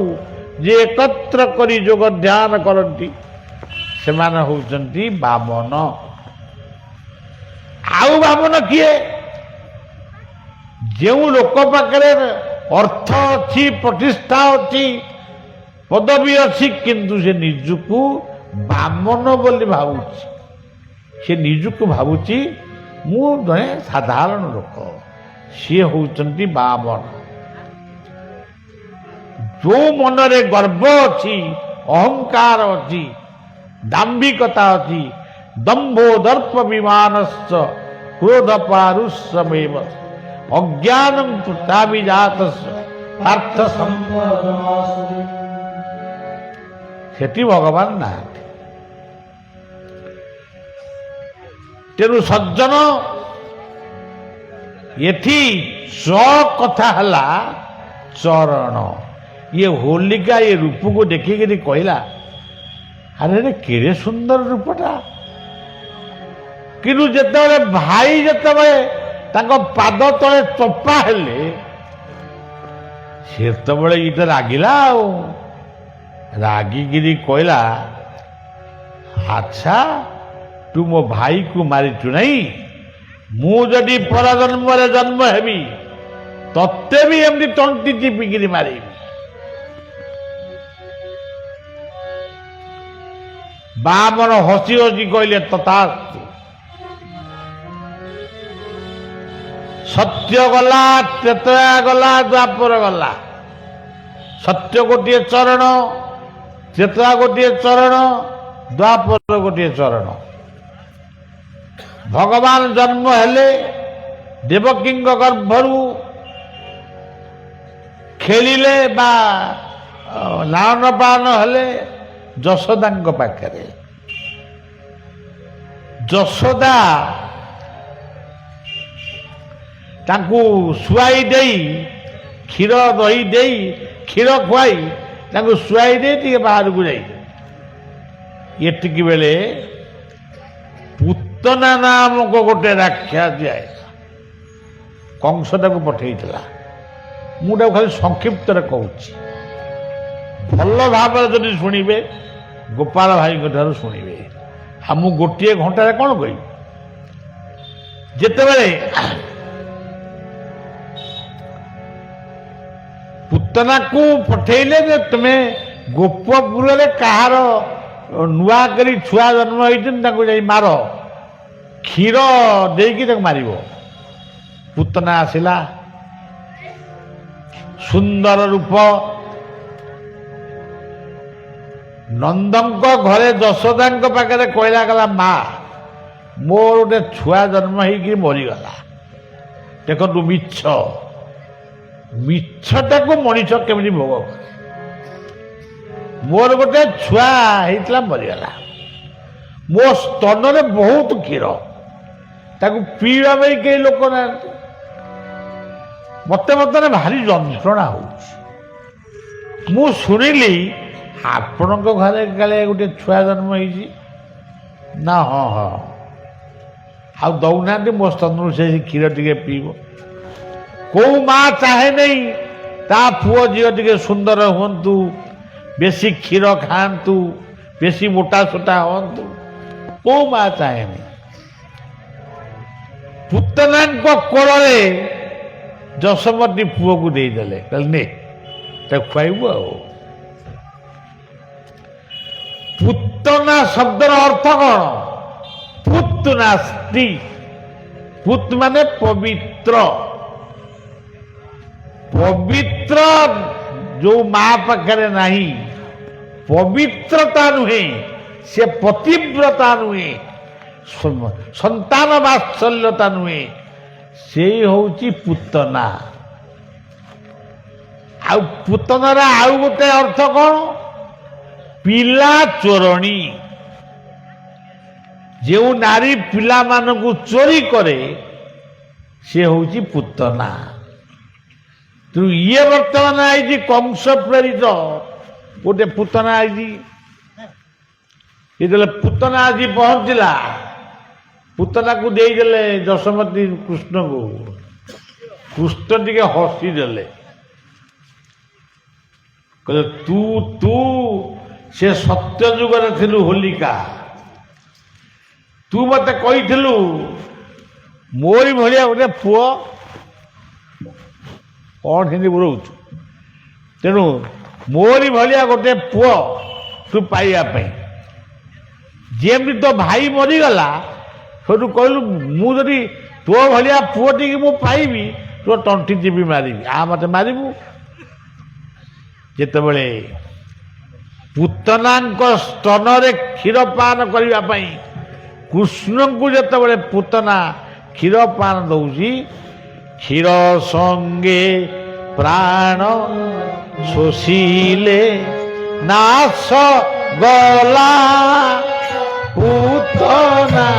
ଯେ ଏକତ୍ର କରି ଯୋଗ ଧ୍ୟାନ କରନ୍ତି, ସେମାନେ ହେଉଛନ୍ତି ବାମନ। ଆଉ ବାମନ କିଏ? ଯେଉଁ ଲୋକ ପାଖରେ ଅର୍ଥ ଅଛି, ପ୍ରତିଷ୍ଠା ଅଛି, ପଦବୀ ଅଛି, କିନ୍ତୁ ସେ ନିଜକୁ ବାମନ ବୋଲି ଭାବୁଛି। ସେ ନିଜକୁ ଭାବୁଛି ମୁଁ ଜଣେ ସାଧାରଣ ଲୋକ, ସିଏ ହେଉଛନ୍ତି ବାମନ। ଯେଉଁ ମନରେ ଗର୍ବ ଅଛି, ଅହଙ୍କାର ଅଛି, ଦାମ୍ଭିକତା ଅଛି, ଦମ୍ଭୋ ଦର୍ପ ବିମାନସ୍ୟ କ୍ରୋଧ ପାରୁଷ୍ୟମେବ ଅଜ୍ଞାନଂ କୃତାବିଜାତସ୍ୟ ପାର୍ଥ ସମ୍ପଦମାସୁରେ, ସେଠି ଭଗବାନ ନାହାନ୍ତି। ତେଣୁ ସଜ୍ଜନ, ଏଠି ଚ କଥା ହେଲା ଚରଣ। ଇଏ ହୋଲିକା ଏ ରୂପକୁ ଦେଖିକିରି କହିଲା, ଆରେ କେଡ଼େ ସୁନ୍ଦର ରୂପଟା। କିନ୍ତୁ ଯେତେବେଳେ ଭାଇ ଯେତେବେଳେ ତାଙ୍କ ପାଦ ତଳେ ଚପା ହେଲେ, ସେତେବେଳେ ଇଟା ରାଗିଲା। ଆଉ ରାଗିକିରି କହିଲା, ଆଚ୍ଛା ତୁ ମୋ ଭାଇକୁ ମାରିଛୁ ନାହିଁ, ମୁଁ ଯଦି ପରଜନ୍ମରେ ଜନ୍ମ ହେବି ତତେ ବି ଏମିତି ତଣ୍ଟି ଚିପିକିରି ମାରିବି। ବାମନ ହସି ହସି କହିଲେ, ତଥାସ୍ତୁ। ସତ୍ୟ ଗଲା, ତ୍ରେତୟା ଗଲା, ଦ୍ୱାପର ଗଲା। ସତ୍ୟ ଗୋଟିଏ ଚରଣ, ତ୍ରେତୟା ଗୋଟିଏ ଚରଣ, ଦ୍ୱାପର ଗୋଟିଏ ଚରଣ। ଭଗବାନ ଜନ୍ମ ହେଲେ ଦେବକୀଙ୍କ ଗର୍ଭରୁ, ଖେଳିଲେ ବା ଲାଳନ ପାଳନ ହେଲେ ଯଶୋଦାଙ୍କ ପାଖରେ। ଯଶୋଦା ତାଙ୍କୁ ଶୁଆଇ ଦେଇ, କ୍ଷୀର ଦହି ଦେଇ, କ୍ଷୀର ଖୁଆଇ ତାଙ୍କୁ ଶୁଆଇ ଦେଇ ଟିକେ ବାହାରକୁ ଯାଇ, ଏତିକି ବେଳେ ପୁତନା ନାମକ ଗୋଟେ ରାକ୍ଷସ କଂସ ତାକୁ ପଠେଇଥିଲା। ମୁଁ ତାକୁ ଖାଲି ସଂକ୍ଷିପ୍ତରେ କହୁଛି, ଭଲ ଭାବରେ ଯଦି ଶୁଣିବେ ଗୋପାଳ ଭାଇଙ୍କ ଠାରୁ ଶୁଣିବେ। ଆଉ ମୁଁ ଗୋଟିଏ ଘଣ୍ଟାରେ କ'ଣ କହିବି? ଯେତେବେଳେ ପୁତନାକୁ ପଠେଇଲେ ଯେ ତୁମେ ଗୋପପୁରରେ କାହାର ନୂଆ କରି ଛୁଆ ଜନ୍ମ ହେଇଛନ୍ତି ତାଙ୍କୁ ଯାଇ ମାର, କ୍ଷୀର ଦେଇକି ତାକୁ ମାରିବ। ପୁତନା ଆସିଲା, ସୁନ୍ଦର ରୂପ, ନନ୍ଦଙ୍କ ଘରେ ଯଶୋଦାଙ୍କ ପାଖରେ କହିଲା, ଗଲା ମା ମୋର ଗୋଟେ ଛୁଆ ଜନ୍ମ ହେଇକି ମରିଗଲା। ଦେଖନ୍ତୁ ମିଛ, ମିଛଟାକୁ ମଣିଷ କେମିତି ଭୋଗ କରେ। ମୋର ଗୋଟେ ଛୁଆ ହେଇଥିଲା ମରିଗଲା, ମୋ ସ୍ତନରେ ବହୁତ କ୍ଷୀର, ତାକୁ ପିଇବା ପାଇଁ କେହି ଲୋକ ନାହାନ୍ତି, ମତେ ବର୍ତ୍ତମାନ ଭାରି ଯନ୍ତ୍ରଣା ହଉଛି। ମୁଁ ଶୁଣିଲି ଆପଣଙ୍କ ଘରେ କାଳେ ଗୋଟେ ଛୁଆ ଜନ୍ମ ହେଇଛି ନା? ହଁ ହଁ, ଆଉ ଦଉନାହାନ୍ତି ମୋ ସ୍ତନରୁ ସେ କ୍ଷୀର ଟିକେ ପିଇବ। କୋଉ ମା ଚାହେଁ ନାହିଁ ତା ପୁଅ ଝିଅ ଟିକେ ସୁନ୍ଦର ହୁଅନ୍ତୁ, ବେଶୀ କ୍ଷୀର ଖାଆନ୍ତୁ, ବେଶୀ ମୋଟା ସୋଟା ହୁଅନ୍ତୁ? କୋଉ ମା ଚାହେଁନି? ପୁତନାଙ୍କ କୋଳରେ ଯଶୋମତୀ ପୁଅକୁ ଦେଇଦେଲେ, କହିଲେ ନେ ତାକୁ ଖୁଆଇବୁ। ଆଉ ପୁତନା ଶବ୍ଦର ଅର୍ଥ କ'ଣ? ପୁତ୍ ନାସ୍ତି, ପୁତ୍ ମାନେ ପବିତ୍ର। ପବିତ୍ର ଯୋଉ ମା ପାଖରେ ନାହିଁ, ପବିତ୍ରତା ନୁହେଁ, ସେ ପତିବ୍ରତା ନୁହେଁ, ସନ୍ତାନ ବାତ୍ସଲ୍ୟତା ନୁହେଁ, ସେଇ ହଉଛି ପୁତନା। ଆଉ ପୁତନାର ଆଉ ଗୋଟେ ଅର୍ଥ କ'ଣ? ପିଲା ଚୋରଣୀ। ଯେଉଁ ନାରୀ ପିଲାମାନଙ୍କୁ ଚୋରି କରେ ସେ ହଉଛି ପୁତନା। ତେଣୁ ଇଏ ବର୍ତ୍ତମାନ ଆଇଛି କଂସ ପ୍ରେରିତ ଗୋଟେ ପୁତନା ଆଇଛି। ଯେତେବେଳେ ପୁତନା ଆଜି ପହଞ୍ଚିଲା, ପୁତନାକୁ ଦେଇଦେଲେ ଯଶୋମତୀ କୃଷ୍ଣକୁ। କୃଷ୍ଣ ଟିକେ ହସିଦେଲେ, କହିଲେ ତୁ ତୁ ସେ ସତ୍ୟ ଯୁଗରେ ଥିଲୁ ହୋଲିକା, ତୁ ମତେ କହିଥିଲୁ ମୋରି ଭଳିଆ ଗୋଟେ ପୁଅ କ'ଣ ସେମିତି ବୁଲଉଛୁ, ତେଣୁ ମୋରି ଭଳିଆ ଗୋଟେ ପୁଅ ତୁ ପାଇବା ପାଇଁ ଯେମିତି ତୋ ଭାଇ ମରିଗଲା ସେଠୁ କହିଲୁ ମୁଁ ଯଦି ତୋ ଭଳିଆ ପୁଅଟିକି ମୁଁ ପାଇବି ତୋ ତଣ୍ଟି ଯିବି ମାରିବି ମୋତେ ମାରିବୁ। ଯେତେବେଳେ ପୁତନାଙ୍କ ସ୍ତନରେ କ୍ଷୀର ପାନ କରିବା ପାଇଁ କୃଷ୍ଣଙ୍କୁ ଯେତେବେଳେ ପୁତନା କ୍ଷୀର ପାନ ଦଉଛି, କ୍ଷୀର ସଙ୍ଗେ ପ୍ରାଣ ଶୋଷିଲେ ନାଶ ଗଲା ପୁତନା।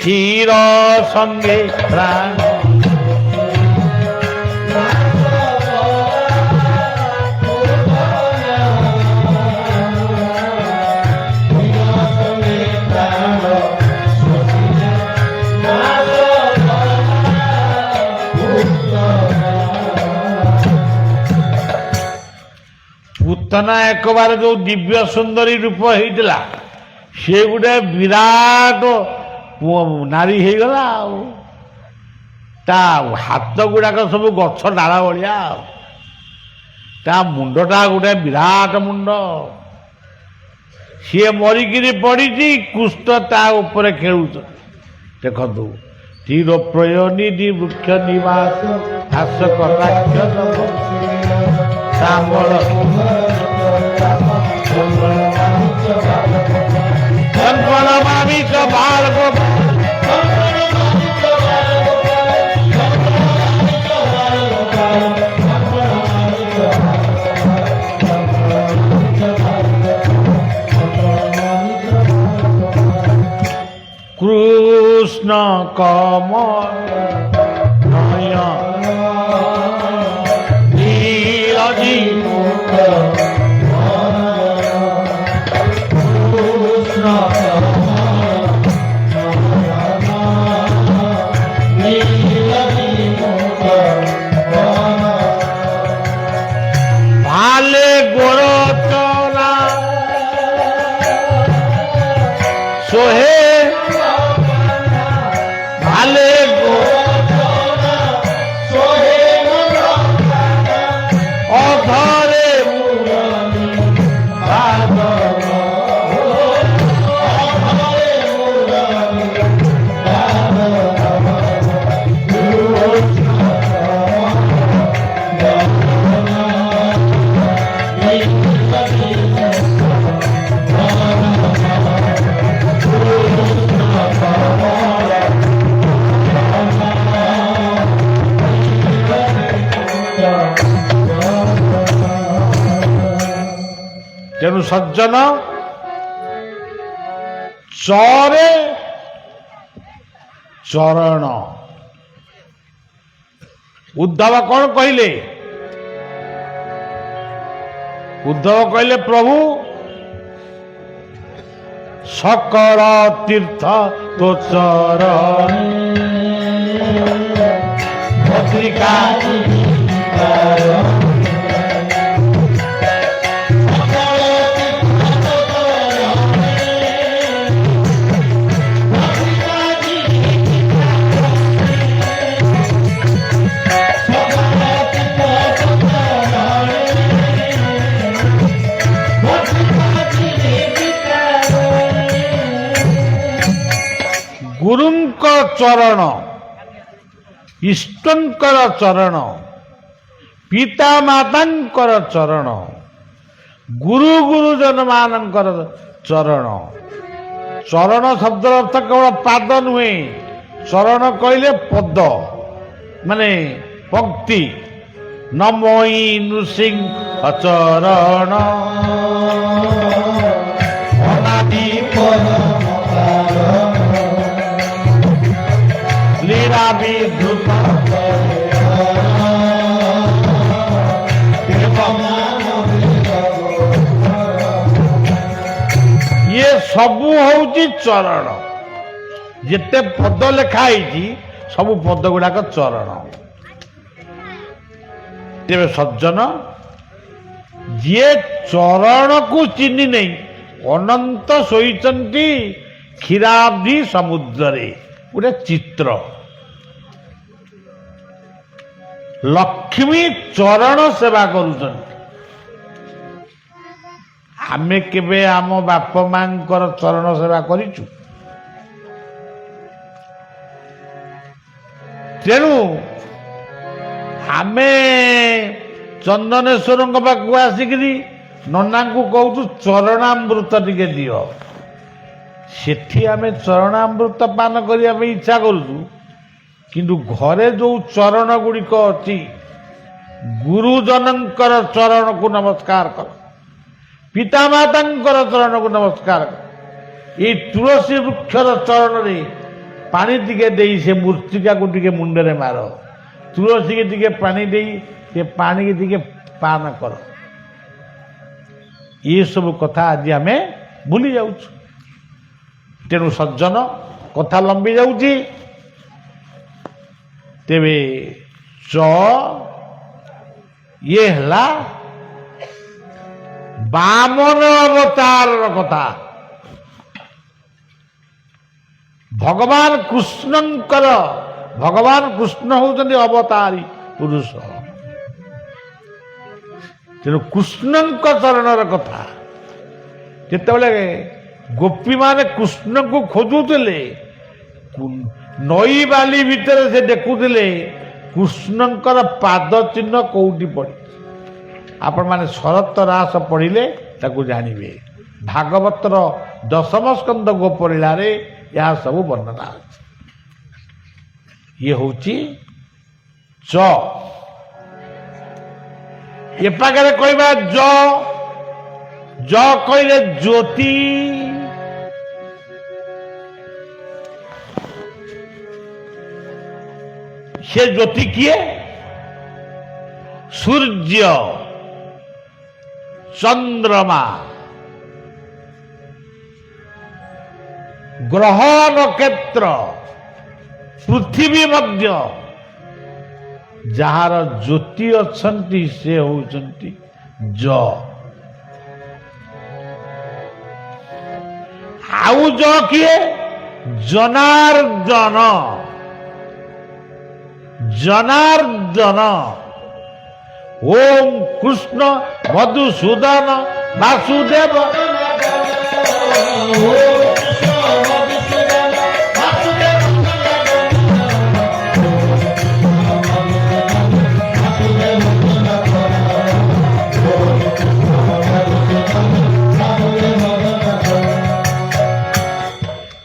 କ୍ଷୀର ସଙ୍ଗେ ପ୍ରାଣ ପୁତନା ଏକବାର ଯୋଉ ଦିବ୍ୟ ସୁନ୍ଦରୀ ରୂପ ହେଇଥିଲା ସେ ଗୋଟେ ବିରାଟ ନାରୀ ହେଇଗଲା ଆଉ। ତା ହାତ ଗୁଡାକ ସବୁ ଗଛ ଡାଳ ଭଳିଆ ଆଉ। ତା ମୁଣ୍ଡଟା ଗୋଟେ ବିରାଟ ମୁଣ୍ଡ। ସିଏ ମରିକିରି ପଡ଼ିଛି, କୃଷ୍ଣ ତା ଉପରେ ଖେଳୁଛ। ଦେଖନ୍ତୁ ତୀର ପ୍ରୟୋନିଧି ବୃକ୍ଷ ନିବାସ ହାସ କଟାକ୍ଷ ଶ୍ୟାମଳ কৃষ্ণ কমল নয়ন নীরজি ভালে গোড় চলা সোহে ভালে অধরে ତେଣୁ ସଜ୍ଜନ ଚରେ ଚରଣ। ଉଦ୍ଧବ କଣ କହିଲେ? ଉଦ୍ଧବ କହିଲେ ପ୍ରଭୁ ସକଳ ତୀର୍ଥ ତୋ ଚରଣ ପତ୍ରିକା ଗୁରୁଙ୍କ ଚରଣ, ଇଷ୍ଟଙ୍କର ଚରଣ, ପିତା ମାତାଙ୍କର ଚରଣ, ଗୁରୁ ଗୁରୁଜନ ମାନଙ୍କର ଚରଣ। ଚରଣ ଶବ୍ଦର ଅର୍ଥ କେବଳ ପାଦ ନୁହେଁ। ଚରଣ କହିଲେ ପଦ ମାନେ ପକ୍ତି। ନମୋଇ ନୃସିଂହ ଚରଣ ଅନାଦି लीला विधुत ये सबू हूँ चरण। जिते पद लिखाई सबू पद गुड़ाक चरण। तेरे सज्जन जी चरण को चिन्ह नहीं अनंत शोचंती କ୍ଷୀରାବ୍ଧି ସମୁଦ୍ରରେ ଗୋଟେ ଚିତ୍ର। ଲକ୍ଷ୍ମୀ ଚରଣ ସେବା କରୁଛନ୍ତି। ଆମେ କେବେ ଆମ ବାପ ମାଙ୍କର ଚରଣ ସେବା କରିଛୁ? ତେଣୁ ଆମେ ଚନ୍ଦନେଶ୍ୱରଙ୍କ ପାଖକୁ ଆସିକିରି ନନାଙ୍କୁ କହୁଛୁ ଚରଣାମୃତ ଟିକେ ଦିଅ। ସେଠି ଆମେ ଚରଣାମୃତ ପାନ କରିବା ପାଇଁ ଇଚ୍ଛା କରୁଛୁ, କିନ୍ତୁ ଘରେ ଯେଉଁ ଚରଣ ଗୁଡ଼ିକ ଅଛି, ଗୁରୁଜନଙ୍କର ଚରଣକୁ ନମସ୍କାର କର, ପିତାମାତାଙ୍କର ଚରଣକୁ ନମସ୍କାର କର। ଏଇ ତୁଳସୀ ବୃକ୍ଷର ଚରଣରେ ପାଣି ଟିକେ ଦେଇ ସେ ମୂର୍ତ୍ତିକାକୁ ଟିକେ ମୁଣ୍ଡରେ ମାର, ତୁଳସୀକି ଟିକେ ପାଣି ଦେଇ ସେ ପାଣିକି ଟିକେ ପାନ କର। ଏସବୁ କଥା ଆଜି ଆମେ ଭୁଲି ଯାଉଛୁ। ତେଣୁ ସଜ୍ଜନ, କଥା ଲମ୍ବି ଯାଉଛି। ତେବେ ଇଏ ହେଲା ବାମନ ଅବତାରର କଥା। ଭଗବାନ କୃଷ୍ଣ ହେଉଛନ୍ତି ଅବତାରୀ ପୁରୁଷ। ତେଣୁ କୃଷ୍ଣଙ୍କ ଚରଣର କଥା। ଯେତେବେଳେ ଗୋପୀମାନେ କୃଷ୍ଣଙ୍କୁ ଖୋଜୁଥିଲେ, ନଈ ବାଲି ଭିତରେ ସେ ଦେଖୁଥିଲେ କୃଷ୍ଣଙ୍କର ପାଦ ଚିହ୍ନ କୋଉଠି ପଡ଼ିଛି। ଆପଣମାନେ ଶରତ ରାସ ପଢ଼ିଲେ ତାକୁ ଜାଣିବେ। ଭାଗବତର ଦଶମ ସ୍କନ୍ଧ ଗୋପଲୀଳାରେ ଏହା ସବୁ ବର୍ଣ୍ଣନା ଅଛି। ଇଏ ହେଉଛି ଏ ପାଖରେ କହିବା କହିଲେ ଜ୍ୟୋତି। ସେ ଜ୍ୟୋତି କିଏ? ସୂର୍ଯ୍ୟ, ଚନ୍ଦ୍ରମା, ଗ୍ରହ ନକ୍ଷତ୍ର, ପୃଥିବୀ ମଧ୍ୟ ଯାହାର ଜ୍ୟୋତି ଅଛନ୍ତି ସେ ହେଉଛନ୍ତି ଆଉ କିଏ? ଜନାର୍ଦ୍ଦନ। ଓಂ କୃଷ୍ଣ ମଧୁସୂଦନ ବାସୁଦେବ।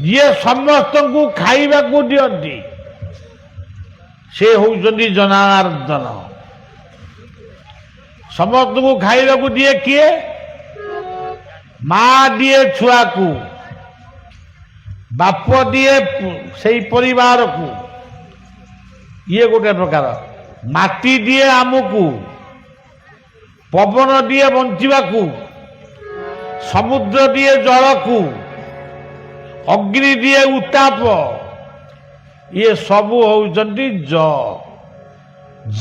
ଯିଏ ସମସ୍ତଙ୍କୁ ଖାଇବାକୁ ଦିଅନ୍ତି ସେ ହେଉଛନ୍ତି ଜନାର୍ଦ୍ଦନ। ସମସ୍ତଙ୍କୁ ଖାଇବାକୁ ଦିଏ କିଏ? ମା ଦିଏ ଛୁଆକୁ, ବାପ ଦିଏ ସେଇ ପରିବାରକୁ। ଇଏ ଗୋଟେ ପ୍ରକାର। ମାଟି ଦିଏ ଆମକୁ, ପବନ ଦିଏ ବଞ୍ଚିବାକୁ, ସମୁଦ୍ର ଦିଏ ଜଳକୁ, ଅଗ୍ନି ଦିଏ ଉତ୍ତାପ। ଇଏ ସବୁ ହେଉଛନ୍ତି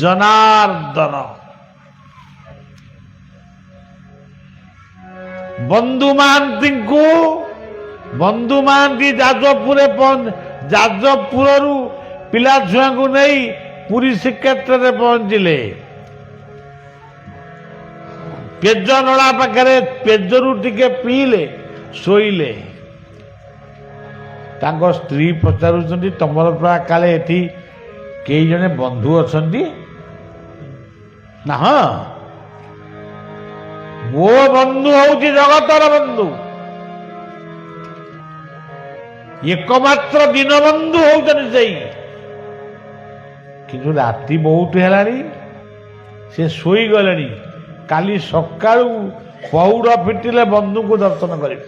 ଜନାର୍ଦ୍ଦନ। ବନ୍ଧୁ ମହାନ୍ତି ଯାଜପୁରରୁ ପିଲା ଛୁଆଙ୍କୁ ନେଇ ପୁରୀ ଶ୍ରୀକ୍ଷେତ୍ରରେ ପହଞ୍ଚିଲେ। ପେଜ ନଳା ପାଖରେ ପେଜରୁ ଟିକେ ପିଇଲେ, ଶୋଇଲେ। ତାଙ୍କ ସ୍ତ୍ରୀ ପଚାରୁଛନ୍ତି, ତମର ପ୍ରାୟ କାଳେ ଏଠି କେହି ଜଣେ ବନ୍ଧୁ ଅଛନ୍ତି ନା? ହଁ, ମୋ ବନ୍ଧୁ ହଉଛି ଜଗତର ବନ୍ଧୁ। ଏକମାତ୍ର ଦୀନବନ୍ଧୁ ହଉଛନ୍ତି ସେଇ। କିନ୍ତୁ ରାତି ବହୁତ ହେଲାଣି, ସେ ଶୋଇଗଲେଣି। କାଲି ସକାଳୁ ପହୁଡ଼ ଫିଟିଲେ ବନ୍ଧୁଙ୍କୁ ଦର୍ଶନ କରିବେ।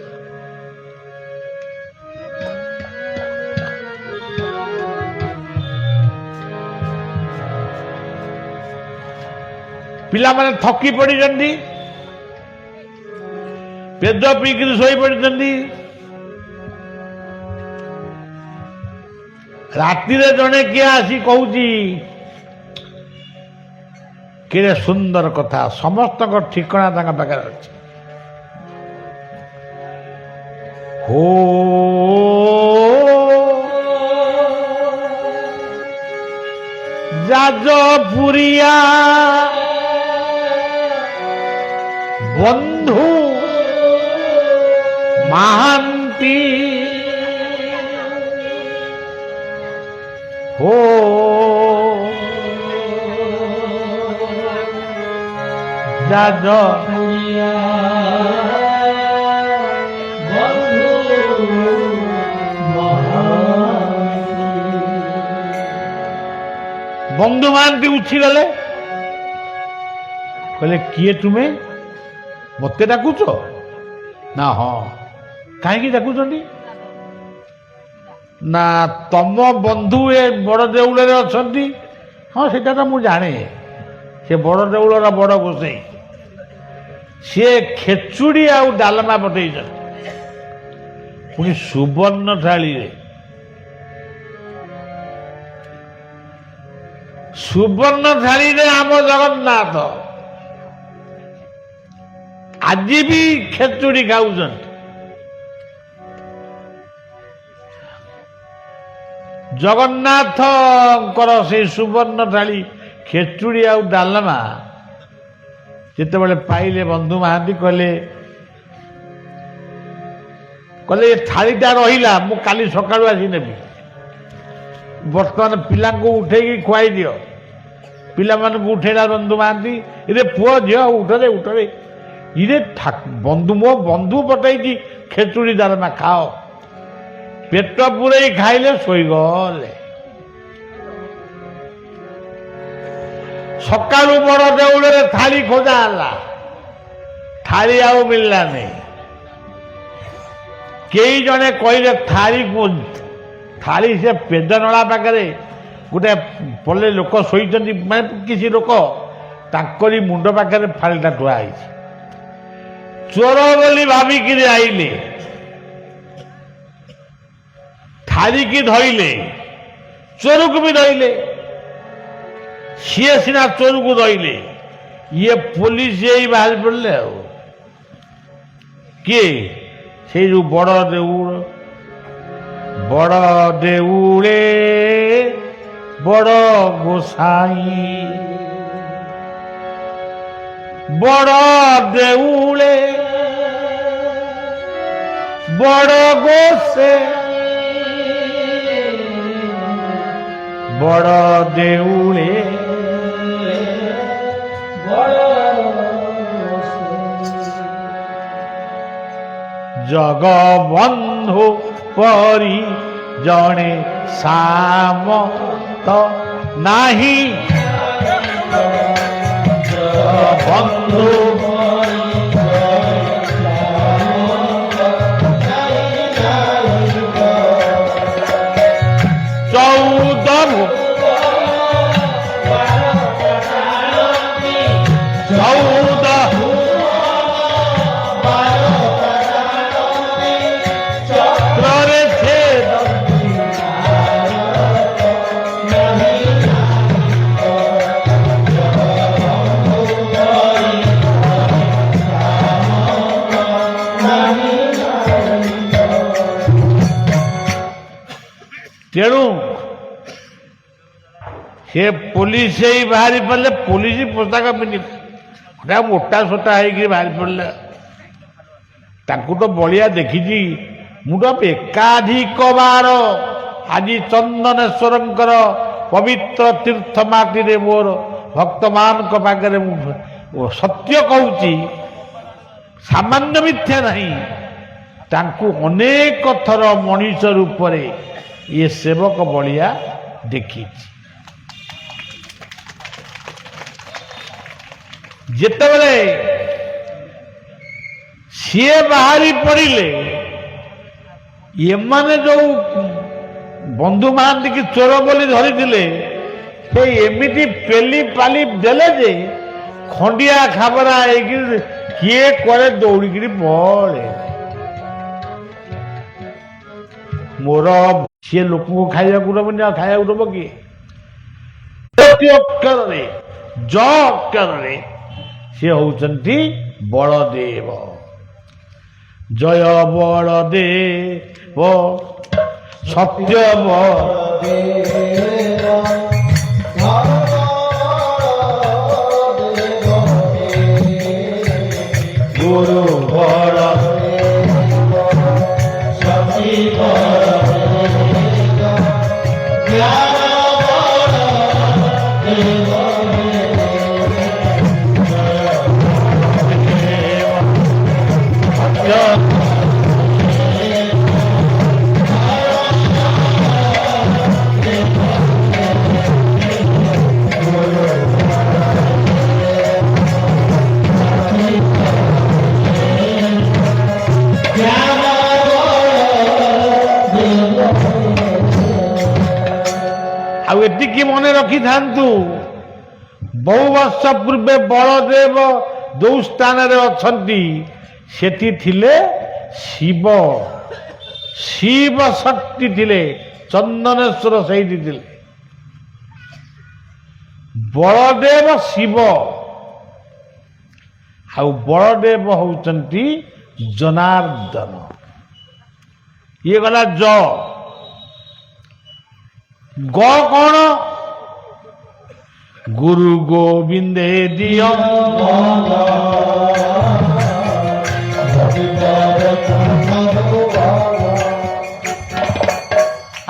ପିଲାମାନେ ଥକି ପଡ଼ିଛନ୍ତି, ପେଜ ପିଇକିରି ଶୋଇ ପଡ଼ିଛନ୍ତି। ରାତିରେ ଜଣେ କିଏ ଆସି କହୁଛି, କେଡ଼େ ସୁନ୍ଦର କଥା, ସମସ୍ତଙ୍କ ଠିକଣା ତାଙ୍କ ପାଖରେ ଅଛି। ଯାଜପୁରିଆ ବନ୍ଧୁ ମହାନ୍ତି ହୋ ଯାଜପୁରିଆ ବନ୍ଧୁ ମହାନ୍ତି ଉଠିଗଲେ, କହିଲେ କିଏ ତୁମେ? ମତେ ଡାକୁଛ? ନା ହଁ। କାହିଁକି ଡାକୁଛନ୍ତି? ନା ତମ ବନ୍ଧୁ ଏ ବଡ଼ ଦେଉଳରେ ଅଛନ୍ତି। ହଁ ସେଟା ତ ମୁଁ ଜାଣେ, ସେ ବଡ଼ ଦେଉଳର ବଡ଼ ଗୋସେଇ, ସିଏ ଖେଚୁଡ଼ି ଆଉ ଡାଲମା ପଠେଇଛନ୍ତି, ପୁଣି ସୁବର୍ଣ୍ଣ ଥାଳିରେ। ସୁବର୍ଣ୍ଣ ଥାଳିରେ ଆମ ଜଗନ୍ନାଥ ଆଜି ବି ଖେଚୁଡ଼ି ଖାଉଛନ୍ତି। ଜଗନ୍ନାଥଙ୍କର ସେଇ ସୁବର୍ଣ୍ଣ ଥାଳି ଖେଚୁଡ଼ି ଆଉ ଡାଲମା ଯେତେବେଳେ ପାଇଲେ, ବନ୍ଧୁ ମହାନ୍ତି କହିଲେ କହିଲେ ଏ ଥାଳିଟା ରହିଲା, ମୁଁ କାଲି ସକାଳୁ ଆସି ନେବି। ବର୍ତ୍ତମାନ ପିଲାଙ୍କୁ ଉଠେଇକି ଖୁଆଇ ଦିଅ। ପିଲାମାନଙ୍କୁ ଉଠେଇଲା ବନ୍ଧୁ ମହାନ୍ତି, ଇରେ ପୁଅ ଝିଅ ଉଠରେ ଉଠରେ, ଇରେ ବନ୍ଧୁ ମୋ ବନ୍ଧୁ ପଠେଇଛି ଖେଚୁଡ଼ି ଡାଲମା ଖାଅ। ପେଟ ପୂରେଇ ଖାଇଲେ, ଶୋଇଗଲେ। ସକାଳୁ ବଡ଼ ଦେଉଳରେ ଥାଳି ଖୋଜା ହେଲା, ଥାଳି ଆଉ ମିଳିଲାନି। କେହି ଜଣେ କହିଲେ ଥାଳି ସେ ପେଦନଳା ପାଖରେ ଗୋଟେ ପଲେ ଲୋକ ଶୋଇଛନ୍ତି, ମାନେ କିଛି ଲୋକ, ତାଙ୍କରି ମୁଣ୍ଡ ପାଖରେ ଥାଳିଟା ଥୁଆ ହେଇଛି। ଚୋର ବୋଲି ଭାବିକିରି ଆଇଲେ, ଥାଳିକି ଧଇଲେ, ଚୋରକୁ ବି ଧଇଲେ। ସିଏ ସିନା ଚୋରକୁ ଧଇଲେ, ଇଏ ପୋଲିସ ଏଇ ବାହାରି ପଡ଼ିଲେ। ଆଉ କିଏ? ସେଇ ଯୋଉ ବଡ଼ ଦେଉଳ, ବଡ଼ ଦେଉଳେ ବଡ଼ ଗୋସାଇଁ, ବଡ଼ ଦେଉଳେ ବଡ଼ ଗୋସେ, ବଡ଼ ଦେଉଳେ ଜଗବନ୍ଧୁ ପରି ଜଣେ ସାମନ୍ତ ନାହିଁ, ବନ୍ଧୁ ଚଉଦ ତେଣୁ ସେ ପୋଲିସ ହେଇ ବାହାରି ପଡ଼ିଲେ। ପୋଲିସ ପୋଷାକ ପିନ୍ଧିଲେ, ଗୋଟା ମୋଟା ସୋଟା ହେଇକି ବାହାରି ପଡ଼ିଲେ। ତାଙ୍କୁ ତ ବଳିଆ ଦେଖିଛି। ମୁଁ ତ ଏକାଧିକ ବାର ଆଜି ଚନ୍ଦନେଶ୍ୱରଙ୍କର ପବିତ୍ର ତୀର୍ଥ ମାଟିରେ ମୋର ଭକ୍ତମାନଙ୍କ ପାଖରେ ମୁଁ ସତ୍ୟ କହୁଛି, ସାମାନ୍ୟ ମିଥ୍ୟା ନାହିଁ। ତାଙ୍କୁ ଅନେକ ଥର ମଣିଷ ରୂପରେ ଇଏ ସେବକ ବଳିଆ ଦେଖିଛି। ଯେତେବେଳେ ସିଏ ବାହାରି ପଡ଼ିଲେ, ଏମାନେ ଯୋଉ ବନ୍ଧୁ ମହାନ୍ତିକି ଚୋର ବୋଲି ଧରିଥିଲେ, ସେ ଏମିତି ପେଲି ପାଲି ଦେଲେ ଯେ ଖଣ୍ଡିଆ ଖାବରା ହେଇକି କିଏ କୁଆଡ଼େ ଦୌଡ଼ିକିରି ପଳେ। ମୋର ସିଏ ଲୋକଙ୍କୁ ଖାଇବାକୁ ଦେବନି, ଆଉ ଖାଇବାକୁ ଦେବ କିଏ? ଅକ୍ଷରରେ ଜ ଅକ୍ଷରରେ ସିଏ ହଉଛନ୍ତି ବଳଦେବ। ଜୟ ବଳଦେବ ସତ୍ୟ ବଳଦେବ। ରଖିଥାନ୍ତୁ। ବହୁ ବର୍ଷ ପୂର୍ବେ ବଳଦେବ ଯେଉଁ ସ୍ଥାନରେ ଅଛନ୍ତି ସେଠି ଥିଲେ ଶିବ, ଶିବ ଶକ୍ତି ଥିଲେ, ଚନ୍ଦନେଶ୍ୱର ସେଇଠି ଥିଲେ। ବଳଦେବ ଶିବ, ଆଉ ବଳଦେବ ହଉଛନ୍ତି ଜନାର୍ଦ୍ଦନ। ଇଏ ଗଲା ଜ। ଗ କଣ? ଗୁରୁ ଗୋବିନ୍ଦେ ଦିଅ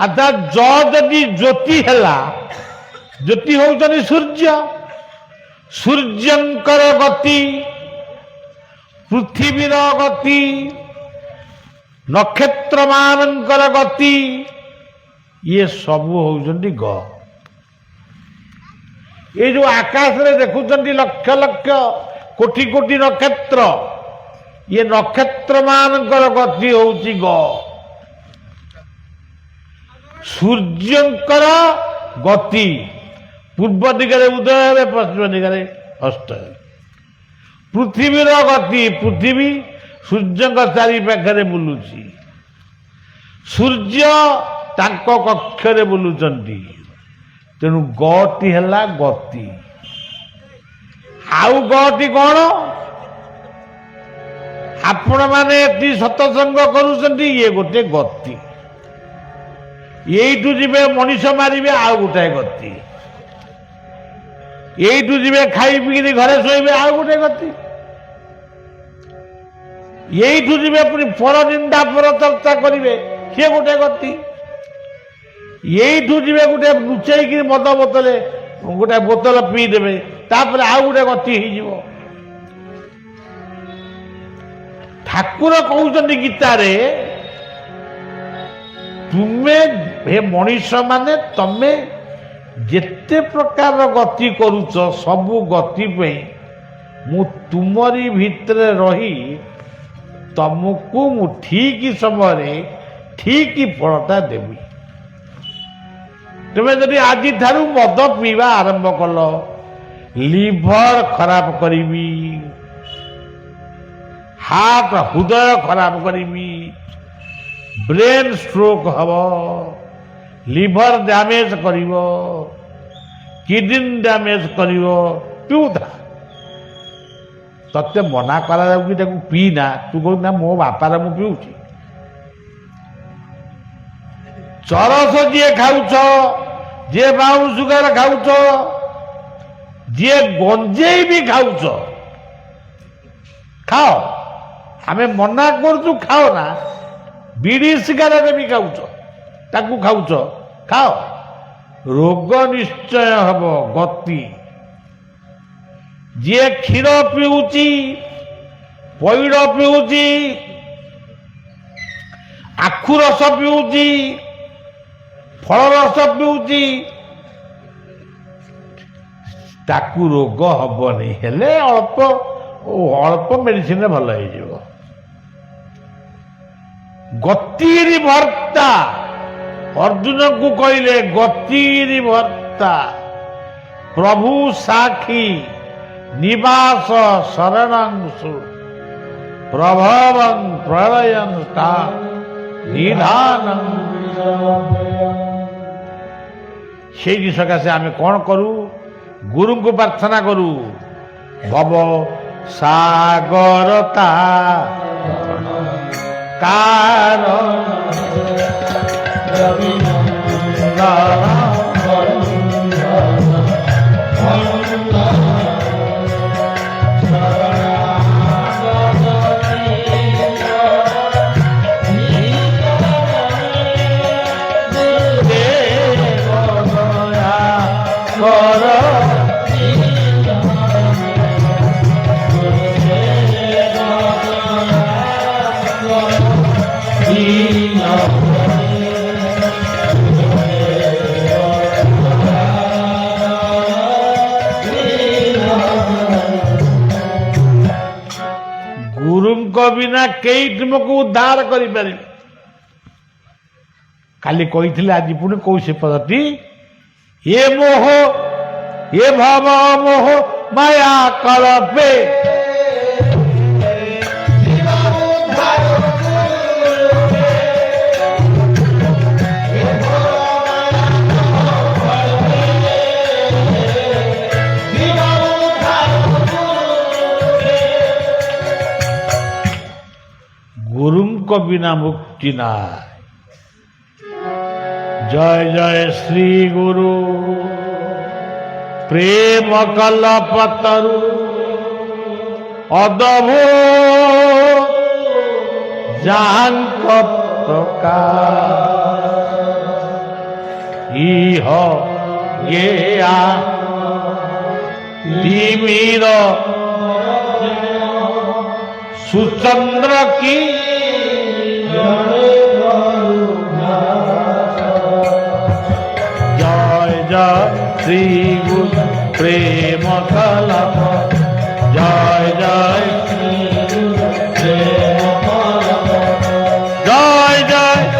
ଅର୍ଥାତ୍ ଜ ଯଦି ଜ୍ୟୋତି ହେଲା, ଜ୍ୟୋତି ହଉଛନ୍ତି ସୂର୍ଯ୍ୟ, ସୂର୍ଯ୍ୟଙ୍କର ଗତି, ପୃଥିବୀର ଗତି, ନକ୍ଷତ୍ର ମାନଙ୍କର ଗତି, ଇଏ ସବୁ ହଉଛନ୍ତି ଗ। ଏ ଯୋଉ ଆକାଶରେ ଦେଖୁଛନ୍ତି ଲକ୍ଷ ଲକ୍ଷ କୋଟି କୋଟି ନକ୍ଷତ୍ର, ଇଏ ନକ୍ଷତ୍ର ମାନଙ୍କର ଗତି ହଉଛି ଗ। ସୂର୍ଯ୍ୟଙ୍କର ଗତି ପୂର୍ବ ଦିଗରେ ଉଦୟ ହେବେ, ପଶ୍ଚିମ ଦିଗରେ ଅସ୍ତ ହେବେ। ପୃଥିବୀର ଗତି, ପୃଥିବୀ ସୂର୍ଯ୍ୟଙ୍କ ଚାରି ପାଖରେ ବୁଲୁଛି, ସୂର୍ଯ୍ୟ ତାଙ୍କ କକ୍ଷରେ ବୁଲୁଛନ୍ତି। ତେଣୁ ଗଟି ହେଲା ଗତି। ଆଉ ଗଟି କଣ? ଆପଣମାନେ ଏଠି ସତସଙ୍ଗ କରୁଛନ୍ତି, ଇଏ ଗୋଟେ ଗତି। ଏଇଠୁ ଯିବେ ମଣିଷ ମାରିବେ, ଆଉ ଗୋଟାଏ ଗତି। ଏଇଠୁ ଯିବେ ଖାଇ ପିଇକି ଘରେ ଶୋଇବେ, ଆଉ ଗୋଟେ ଗତି। ଏଇଠୁ ଯିବେ ପୁଣି ପର ନିନ୍ଦା ପର ଚର୍ଚ୍ଚା କରିବେ, ସିଏ ଗୋଟେ ଗତି। ଏଇଠୁ ଯିବେ ଗୋଟେ ଲୁଚେଇକି ମଦ ବୋତଲେ ଗୋଟେ ବୋତଲ ପିଇଦେବେ, ତାପରେ ଆଉ ଗୋଟେ ଗତି ହେଇଯିବ। ଠାକୁର କହୁଛନ୍ତି ଗୀତାରେ, ତୁମେ ହେ ମଣିଷ ମାନେ ତମେ ଯେତେ ପ୍ରକାର ଗତି କରୁଛ, ସବୁ ଗତି ପାଇଁ ମୁଁ ତୁମରି ଭିତରେ ରହି ତମକୁ ମୁଁ ଠିକ ସମୟରେ ଠିକ ଫଳଟା ଦେବି। ତୁମେ ଯଦି ଆଜିଠାରୁ ମଦ ପିଇବା ଆରମ୍ଭ କଲ, ଲିଭର ଖରାପ କରିବି, ହାର୍ଟ ହୃଦୟ ଖରାପ କରିବି, ବ୍ରେନ୍ ଷ୍ଟ୍ରୋକ୍ ହବ, ଲିଭର ଡ୍ୟାମେଜ କରିବ, କିଡନୀ ଡ୍ୟାମେଜ କରିବ, ପିଉଥା। ତତେ ମନା କରାଯାଉଛି ତାକୁ ପିଇନା, ତୁ କହୁଛୁ ନା ମୋ ବାପାର ମୁଁ ପିଉଛି। ଚରସ ଯିଏ ଖାଉଛ, ଯିଏ ବ୍ରାଉନ ସୁଗାର ଖାଉଛ, ଯିଏ ଗଞ୍ଜେଇ ବି ଖାଉଛ, ଖାଅ। ଆମେ ମନା କରୁଛୁ ଖାଅ ନା। ବିଡ଼ି ସିଗାରେଟ ବି ଖାଉଛ, ତାକୁ ଖାଉଛ, ଖାଅ। ରୋଗ ନିଶ୍ଚୟ ହବ, ଗତି। ଯିଏ କ୍ଷୀର ପିଉଛି, ପଇଡ଼ ପିଉଛି, ଆଖୁ ରସ ପିଉଛି, ଫଳ ରସ ପିଉଛି, ତାକୁ ରୋଗ ହବନି, ହେଲେ ଅଳ୍ପ ଅଳ୍ପ ମେଡିସିନରେ ଭଲ ହେଇଯିବ। ଗତିରି ଭର୍ତ୍ତା ଅର୍ଜୁନକୁ କହିଲେ, ଗତିରି ଭର୍ତ୍ତା ପ୍ରଭୁ ସାକ୍ଷୀ ନିବାସ ଶରଣଂସୁ ପ୍ରଭବଂ ପ୍ରଳୟଂ ତା ନିଧାନଂ। ସେଇଠି ସକାଶେ ଆମେ କ'ଣ କରୁ? ଗୁରୁଙ୍କୁ ପ୍ରାର୍ଥନା କରୁ, ଭବ ସାଗରତା କାରଣ ଗୁରୁଙ୍କ ବିନା କେହି ତୁମକୁ ଉଦ୍ଧାର କରିପାରିବେ। କାଲି କହିଥିଲେ, ଆଜି ପୁଣି କହୁଛି ପଦଟି, ये मोह ये भव मोह माया कल्पे गुरुंको बिना मुक्ति ना। जय जय श्री गुरु प्रेम कल्पतरु अद्भुत जांक प्रकाश इह गेया तिमिर सुचंद्र की जय जय श्री गुरु प्रेम कल्प जय जय श्री गुरु प्रेम कल्प जय जय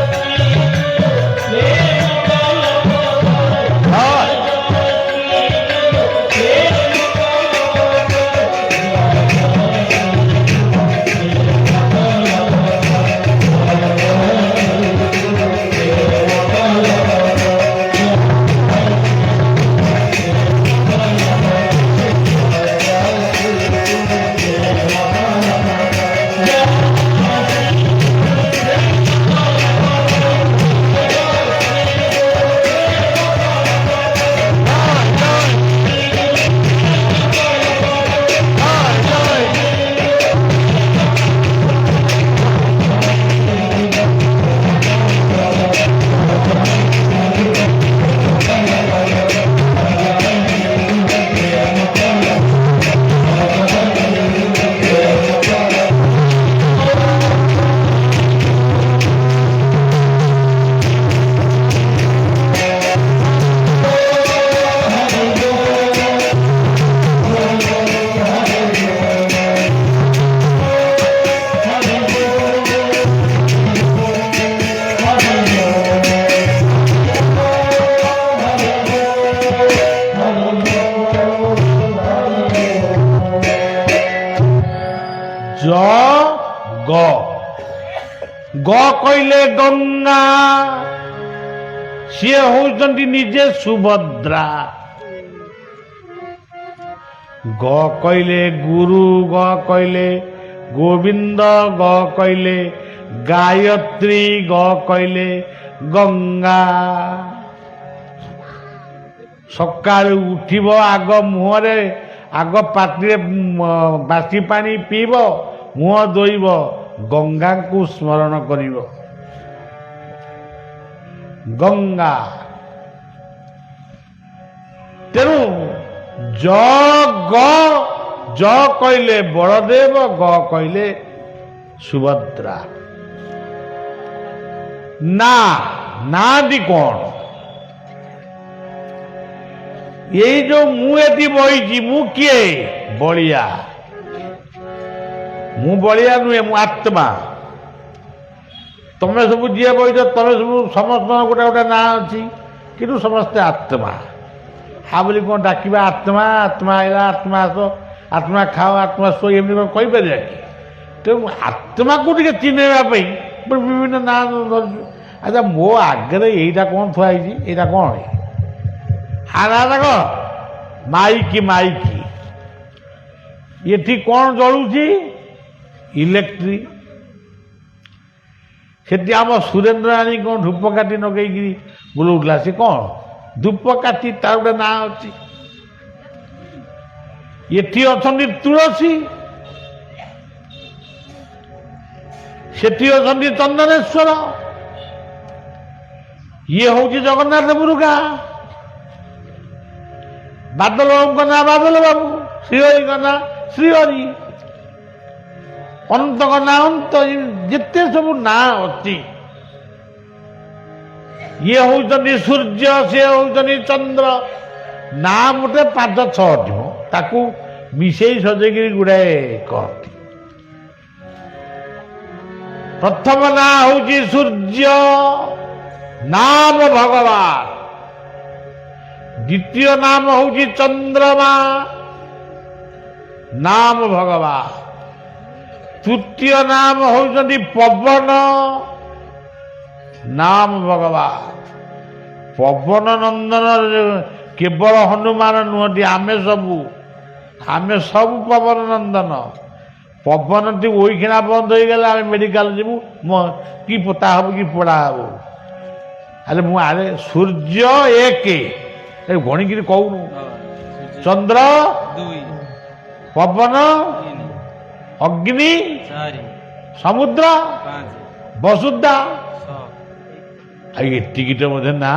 ग कहले गंगा सी होउचंती निजे सुभद्रा ग कहले गुरु ग कहले गोविंद ग कहले गायत्री ग कहले गंगा सकाळ उठिब आग मुहरे आग पात्रे बासी पानी पीब मुह धोइब गंगा को स्मरण करिब गंगा तेणु ज कहले बलदेव ग कहले सुभद्रा ना ना दी कौन ये जो मुझे बही मु किए बलिया मु बलिया नुहे मु आत्मा तमें सब जी बही तमें सब समस्त गोटे गोटे ना अच्छी कि समस्ते आत्मा हा बोली कौन डाकिबा आत्मा आत्मा आइला आत्मा आस आत्मा खाओ आत्मा शो एमती कौन कहीपर कि तेणु आत्मा को चिन्हवाई विभिन्न ना अच्छा मो आगे यहीटा कौन थुआई यहाँ कौन आना कौन माइकी माइकी ये कौन जलुची इलेक्ट्रिक से आम सुरेन्द्र राणी कौन धूपकाठी नगई बुलाऊला सी कौन धूपकाठी तार गोटे ना अच्छी ये अच्छा तुलसी से अच्छा चंदनेश्वर ये हूँ जगन्नाथ मुरुगा बादल बाबू ना बादल बाबू श्रीहरि का ना श्रीहरि अनंत का ना अंत जिते सब ना अच्छी ये होउचंदी सूर्य से होउचंदी चंद्र ना मोटे 5-6 ताकू मिसेई सजेगी गुड़ाए कहती प्रथम ना होउची सूर्य नाम भगवान द्वितीय नाम हूँ चंद्रमा नाम भगवान तृतीय नाम होउछन्ति पवन नाम भगवान पवन नंदन केवल हनुमान नुहति आमे सब पवन नंदन पवन टी ओइखिना बंद हो गला आमे मेडिकल जीवु कि पोता हब कि पोड़ा हब अरे मु आरे सूर्य एक गणिकी कहूनु चंद्र पवन अग्नि समुद्र वसुधा एतिक ना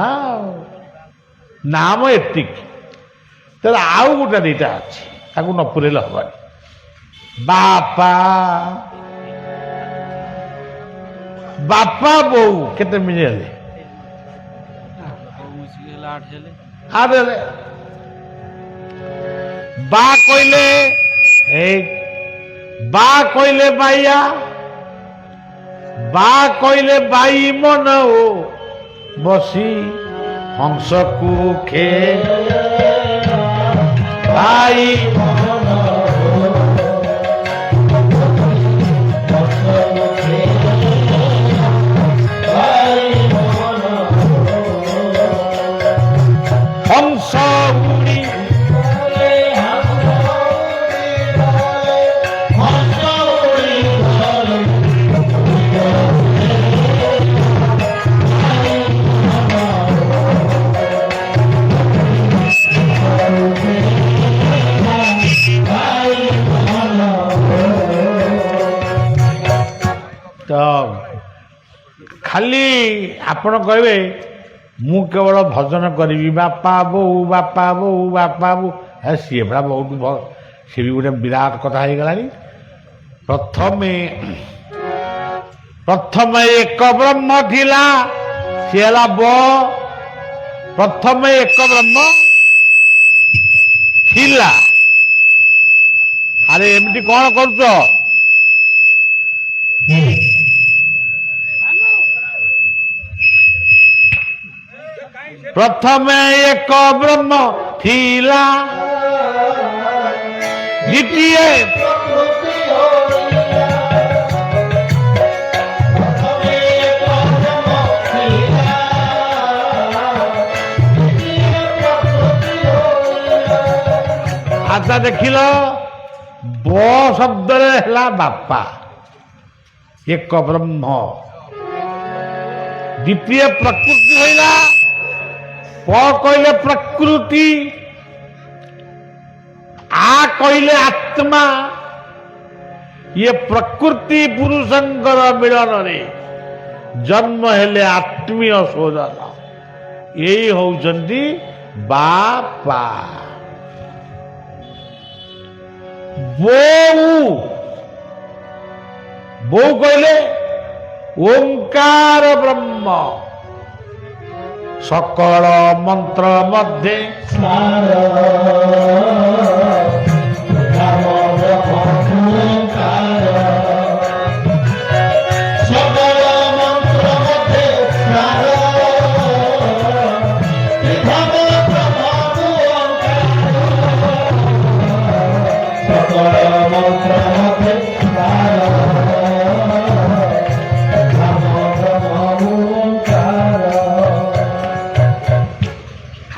नाम एतिक तेरे आउ गोटे दीटा अच्छी ताकू न पुरेल हबानी बापा बापा बोऊ केते मिले आरे बा कहले बा कहले बाइया बा कहले बाई मन हो बसी हंस को खे बाई हंस उड़ी तो खाली आपण कहबे मु केवल भजन करी बापा बोऊ बापा बोऊ बापा बो सी बड़ा बहुत सी भी गोटे विराट कथा हो गला प्रथम एक ब्रह्म थिला सी है प्रथम एक ब्रह्म थिला अरे एमती कौन कर प्रथम एक ब्रह्म थिला द्वितीय आता देखिल ब शब्द है बापा एक ब्रह्म द्वितीय प्रकृति होइला प कहले प्रकृति आ कहले आत्मा ये प्रकृति पुरुषंकर मिलन रे जन्म हेले आत्मीय शोधन यही होउछन्ति बापा बोऊ बोऊ कहले ओंकार ब्रह्म सकल मंत्र मध्य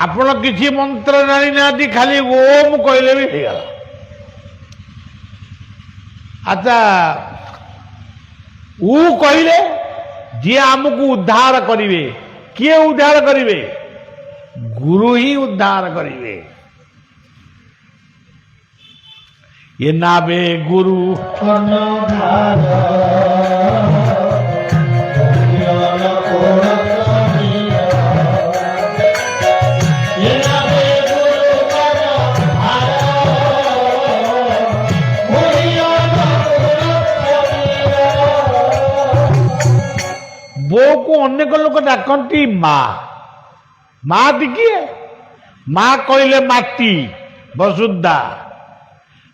आपण किसी मंत्र जानी ना खाली ओम कहले भी हो गला अच्छा ऊ कहले जी आमको उद्धार करिवे किए उद्धार करिवे गुरु ही उद्धार करिवे ये नावे गुरु बो को अनेक लोक डाकती माँ दिखिए माँ कहले माटी वसुधा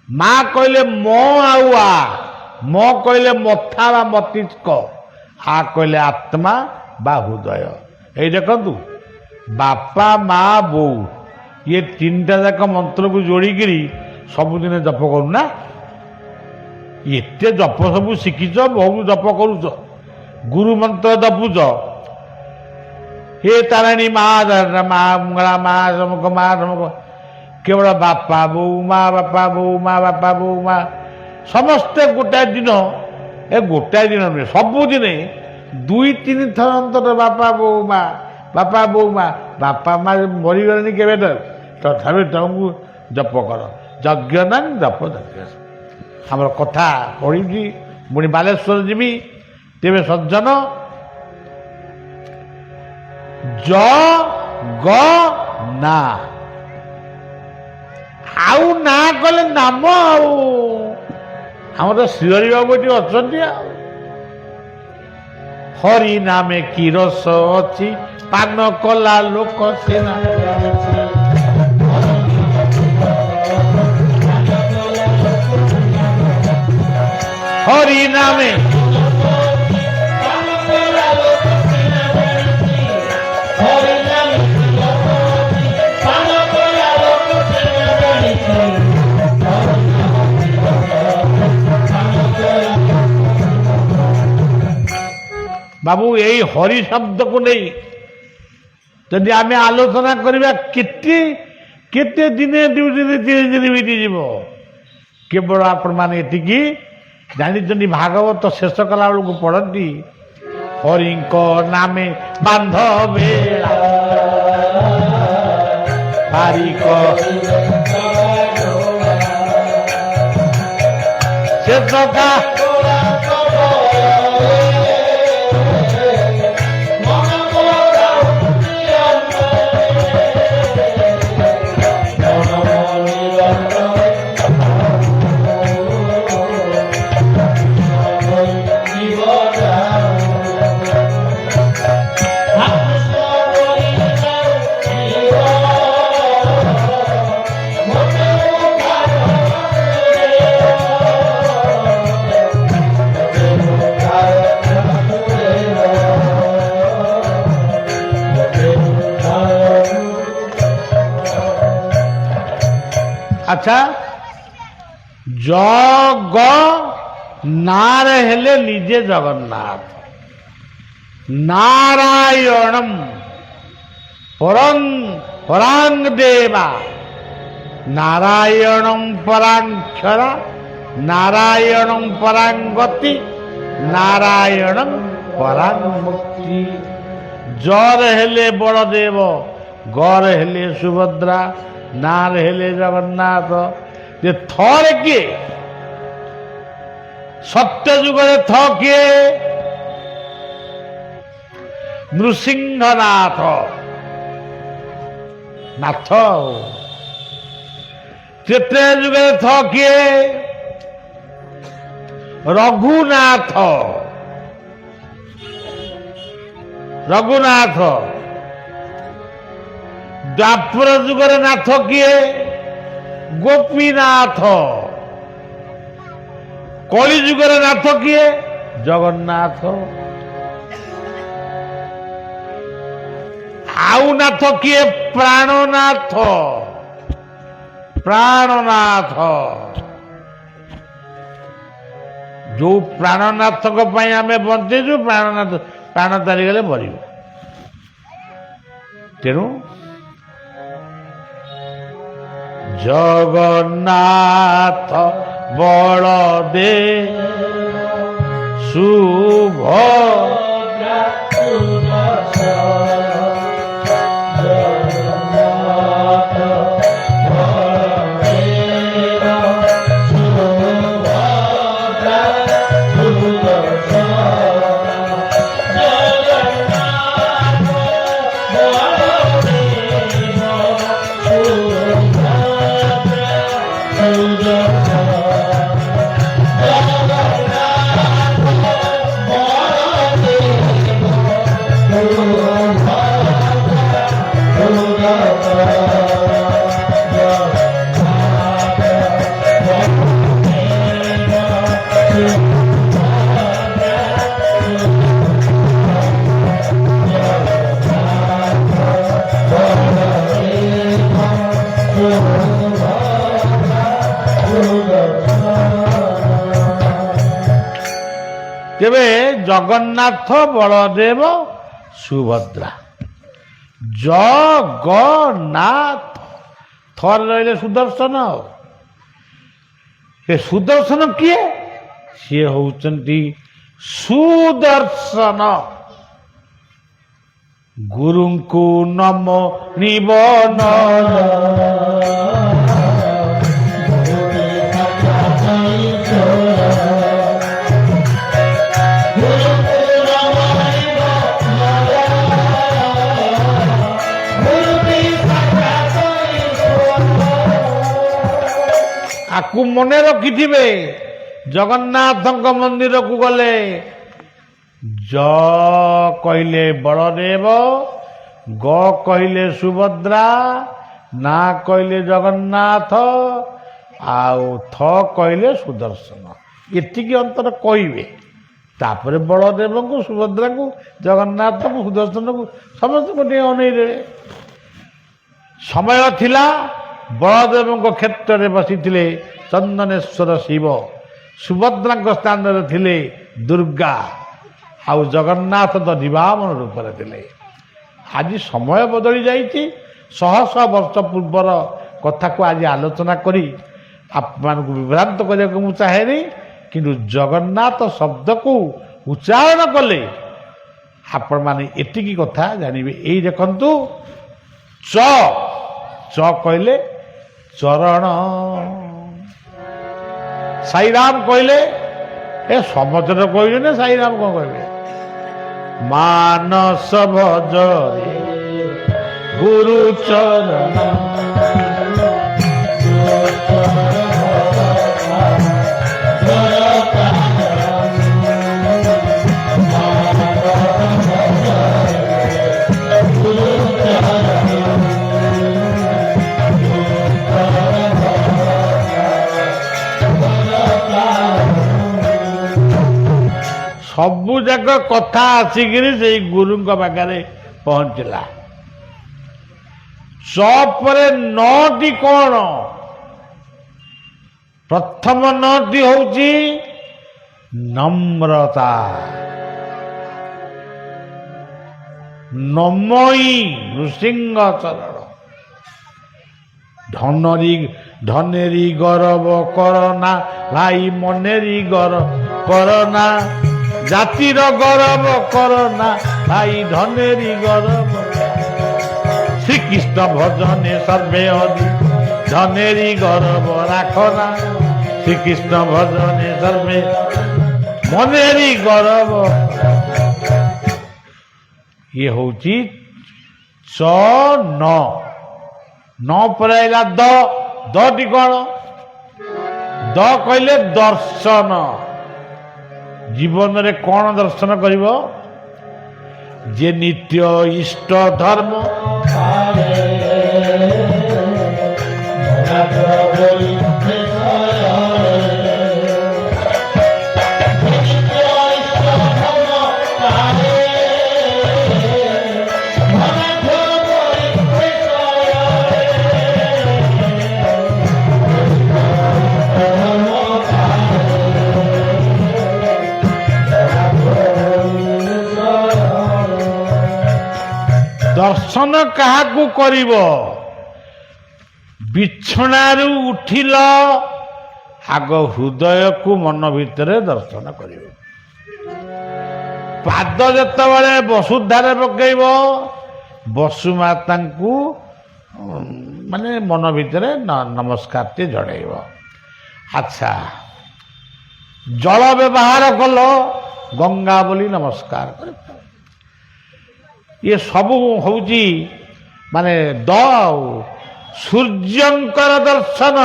माँ कहले मो आउआ मो कहले मथा बा मस्तिष्क आ कहले आत्मा बा हृदय ये देखु बापा माँ बो ये तीनटा जाक मंत्र को जोड़िकी सबुदिन जप करूना एते जप सब शिखिच बहुत जप करुच गुरु मंत्र जपुच हे तारिणी माँ मंगला माँ समक माँ समक केवल बापा बो माँ बापा बो माँ बापा बो माँ समस्ते गोटाए दिन ए गोटाए दिन नुहे सबुदिन दुई तीन थर अंतर बापा बो माँ बापा बो माँ बापा माँ मरीगले के तथापि तुमको जप कर यज्ञ ना जप यज्ञ आम कथा पढ़ी मुझे बालेश्वर जीवी तेरे सज्जन ज ग ना आउ ना कले नाम आम श्रीहरि बाबू ये अच्छा हरि नामे की रस अच्छी पान कला लोक सेना हरि नामे बाबू यही हरि शब्द को नहीं जदि आम आलोचना करवा केते दिने दु दिन तीन दिन बीती जीव केवल आपण मैंने ये जानी भागवत शेष कला बेलू पढ़ती हरिंक नामे बांध बेला बारिक शेष का अच्छा जग नार हेले निजे जगन्नाथ नारायणम परांग देवा नारायणम परांक्षरा नारायणम परांगति नारायणम परांमुक्ति जर हेले बड़देव गर हेले सुभद्रा नार हेले जगन्नाथ ये थरे किए सत्य जुगे थ किए नृसिंहनाथ नाथ त्रेते जुगे थ किए रघुनाथ रघुनाथ द्वापर जुगरे नाथ किए गोपीनाथ कली जुगरे नाथ किए जगन्नाथ आउ नाथ किए प्राणनाथ प्राणनाथ जो प्राणनाथ आम बंचेचु प्राणनाथ प्राण तारीगले मरु तेणु जगन्नाथ बलदे सुभद्रा ତେବେ ଜଗନ୍ନାଥ ବଳଦେବ ସୁଭଦ୍ରା ଜଗନ୍ନାଥ ଥରେ ରହିଲେ ସୁଦର୍ଶନ। ଏ ସୁଦର୍ଶନ କିଏ? ସିଏ ହଉଛନ୍ତି ସୁଦର୍ଶନ। ଗୁରୁଙ୍କୁ ନମ ନିବନ ଆକୁ ମନେ ରଖିଥିବେ। ଜଗନ୍ନାଥଙ୍କ ମନ୍ଦିରକୁ ଗଲେ ଜ କହିଲେ ବଳଦେବ, ଗ କହିଲେ ସୁଭଦ୍ରା, ନା କହିଲେ ଜଗନ୍ନାଥ, ଆଉ ଥ କହିଲେ ସୁଦର୍ଶନ। ଏତିକି ଅନ୍ତର କହିବେ। ତାପରେ ବଳଦେବଙ୍କୁ, ସୁଭଦ୍ରାଙ୍କୁ, ଜଗନ୍ନାଥଙ୍କୁ, ସୁଦର୍ଶନକୁ ସମସ୍ତଙ୍କୁ ଟିକେ ଅନେଇଦେବେ। ସମୟ ଥିଲା ବଳଦେବଙ୍କ କ୍ଷେତ୍ରରେ ବସିଥିଲେ ଚନ୍ଦନେଶ୍ୱର ଶିବ, ସୁଭଦ୍ରାଙ୍କ ସ୍ଥାନରେ ଥିଲେ ଦୁର୍ଗା, ଆଉ ଜଗନ୍ନାଥ ତ ନିବାମନ ରୂପରେ ଥିଲେ। ଆଜି ସମୟ ବଦଳି ଯାଇଛି। ଶହ ଶହ ବର୍ଷ ପୂର୍ବର କଥାକୁ ଆଜି ଆଲୋଚନା କରି ଆପଣମାନଙ୍କୁ ବିଭ୍ରାନ୍ତ କରିବାକୁ ମୁଁ ଚାହେଁନି। କିନ୍ତୁ ଜଗନ୍ନାଥ ଶବ୍ଦକୁ ଉଚ୍ଚାରଣ କଲେ ଆପଣମାନେ ଏତିକି କଥା ଜାଣିବେ। ଏଇ ଦେଖନ୍ତୁ, ଚ କହିଲେ ଚରଣ, ସାଇରାମ କହିଲେ ଏ ସମସ୍ତେ କହିଲେ ନା ସାଇରାମ କଣ କହିବେ? ମାନସ ଭଜରେ ଗୁରୁ ଚରଣ, ସବୁ ଯାକ କଥା ଆସିକିରି ସେଇ ଗୁରୁଙ୍କ ପାଖରେ ପହଞ୍ଚିଲା। ସ ପରେ ନଟି କଣ? ପ୍ରଥମ ନଟି ହଉଛି ନମ୍ରତା। ନମଇ ନୃସିଂହ ଚରଣ, ଧନେରି ଗରବ କରନା ଭାଇ, ମନେରି ଗରବ କରନା, ଜାତିର ଗରବ କରନା ଭାଇ, ଧନେରି ଗରବ। ଶ୍ରୀକୃଷ୍ଣ ଭଜନେ ସର୍ବେ ଅଧି, ଧନେରି ଗରବ ରାଖନା। ଶ୍ରୀକୃଷ୍ଣ ଭଜନେ ସର୍ବେ, ମନେରି ଗରବ। ଇଏ ହଉଛି চ ন ন ପରେ ଆଇଲା ଦ ଦଟି କଣ ଦ କହିଲେ ଦର୍ଶନ ଜୀବନରେ କଣ ଦର୍ଶନ କରିବ ଯେ ନିତ୍ୟ ଇଷ୍ଟ ଧର୍ମ दर्शन क्या करिब बिछणारू उठिल आग हृदय को मन भितर दर्शन कर पाद जिते वसुधारे पकईब वसुमाता को माने मन भितर नमस्कार टे जड़ब। अच्छा जल व्यवहार कल गंगा बोली नमस्कार कर ये सब हूँ माने द सूर्यंकर दर्शन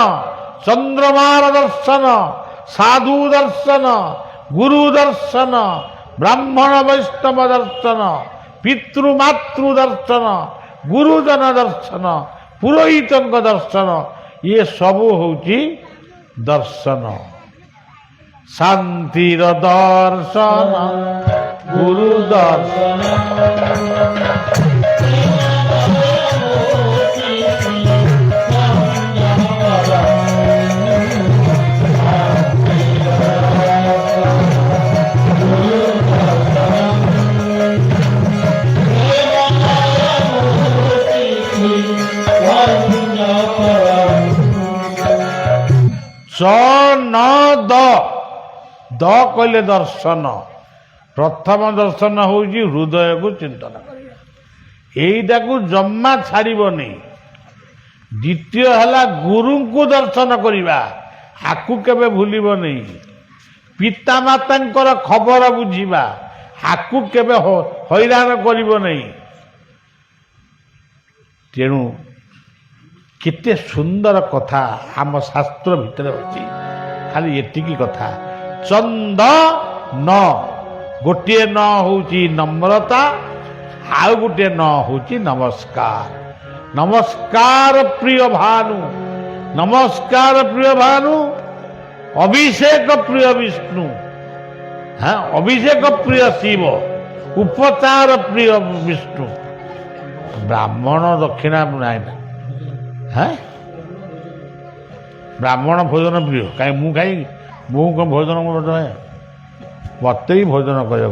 चंद्रमार दर्शन साधु दर्शन गुरु दर्शन ब्राह्मण वैष्णव दर्शन पितृमातृ दर्शन गुरुजन दर्शन पुरोहित दर्शन ये सब हूँ दर्शन शांतिर दर्शन गुरु दर्शन च न द द कहले दर्शन प्रथम दर्शन होउची हृदय को चिंतन करिया एईटा को जम्मा छाड़बनी द्वितीय है गुरु को दर्शन करवा आकु केबे भूलिब नहीं पिता मातांकर खबर बुझिबा आकु केबे हैरान करिब नहीं तेणु केते सुंदर कथा आम शास्त्र भितर अच्छी खाली एतिकी कथा चंद न गोटे न होची नम्रता आउ गोटे न होची नमस्कार नमस्कार प्रिय भानु नमस्कार प्रिय भानु अभिषेक प्रिय विष्णु हाँ अभिषेक प्रिय शिव उपचार प्रिय विष्णु ब्राह्मण दक्षिणा नाई ना हाँ ब्राह्मण भोजन प्रिय कहीं मु खाई मु कौन भोजन मत ही भोजन कर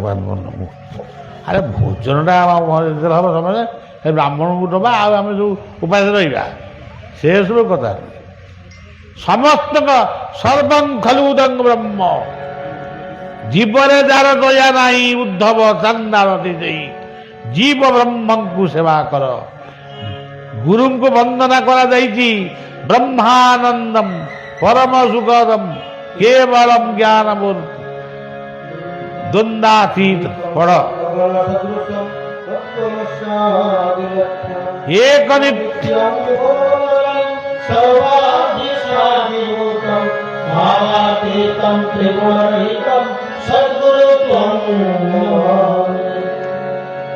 अरे भोजनटा हम समय ब्राह्मण को दबा आम सब उपास रहा से सब कथा समस्त सर्वं खलु उदं ब्रह्म जीवरे जार दया नहीं उद्धव चंदारती जीव ब्रह्म को सेवा कर गुरु को वंदना करा ब्रह्मानंदम परम सुखदम केवलम ज्ञानमूर्ति द्वंद्वातीत पढ़ एक नित्य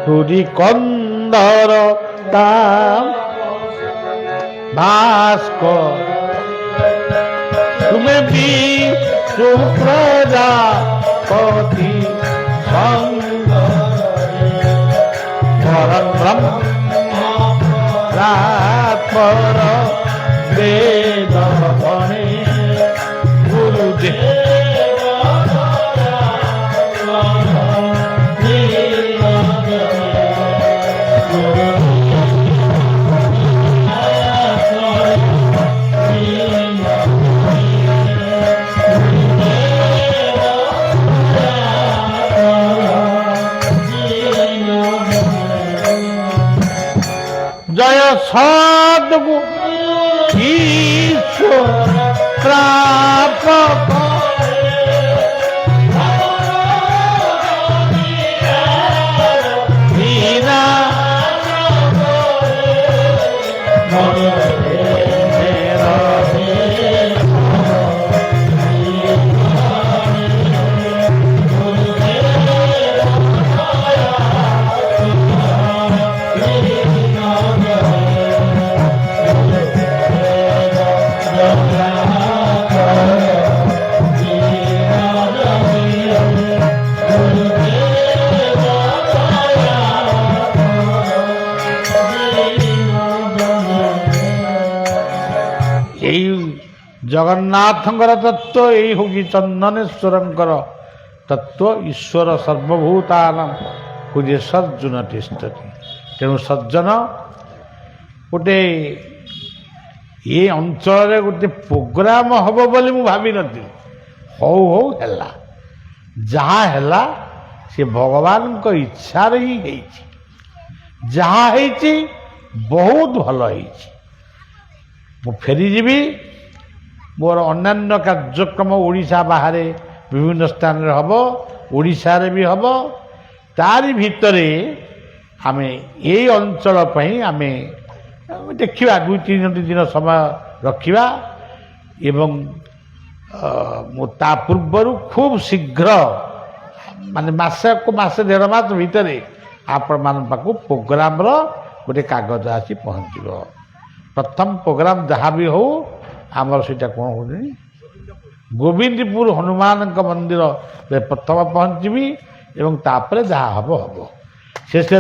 हृदि कंदर भास्कर तुम्हें भी सुप्रजा पति परम ब्रह्म रात्पर वेद बने गुरुदेव जय सद्गुरु ईश्वर प्रापक मीना जगन्नाथंकर तत्व यही होगी चंदनेश्वरंकर तत्व ईश्वर सर्वभूतानां हृदय सज्जन तिष्ठति तेणु सज्जन गोटे ये अंचल गोटे प्रोग्राम हम बोली मु भावी नी हौ हौ है जहाँ है से भगवान को इच्छा ही जहाँ है बहुत भल मु फेरी जीवी मोर अन्यान्य कार्यक्रम ओडिशा बाहर विभिन्न स्थान हम ओडिशा रे भी हम तारी भितरे आमे ये अंचल आमे देखिबा 2-3 दिन समय रखिबा एवं ता पूर्वर खूब शीघ्र माने मासे को मासे 1.5 मास भितरे आपण मान पाकु प्रोग्राम रो गोटे कागज आसी पहुँचो प्रथम प्रोग्राम जहाँ भी हो आमर सीटा कौन हो गोविंदपुर हनुमान मंदिर प्रथम पहुँचबी एवं तापर जहाँ हम शेष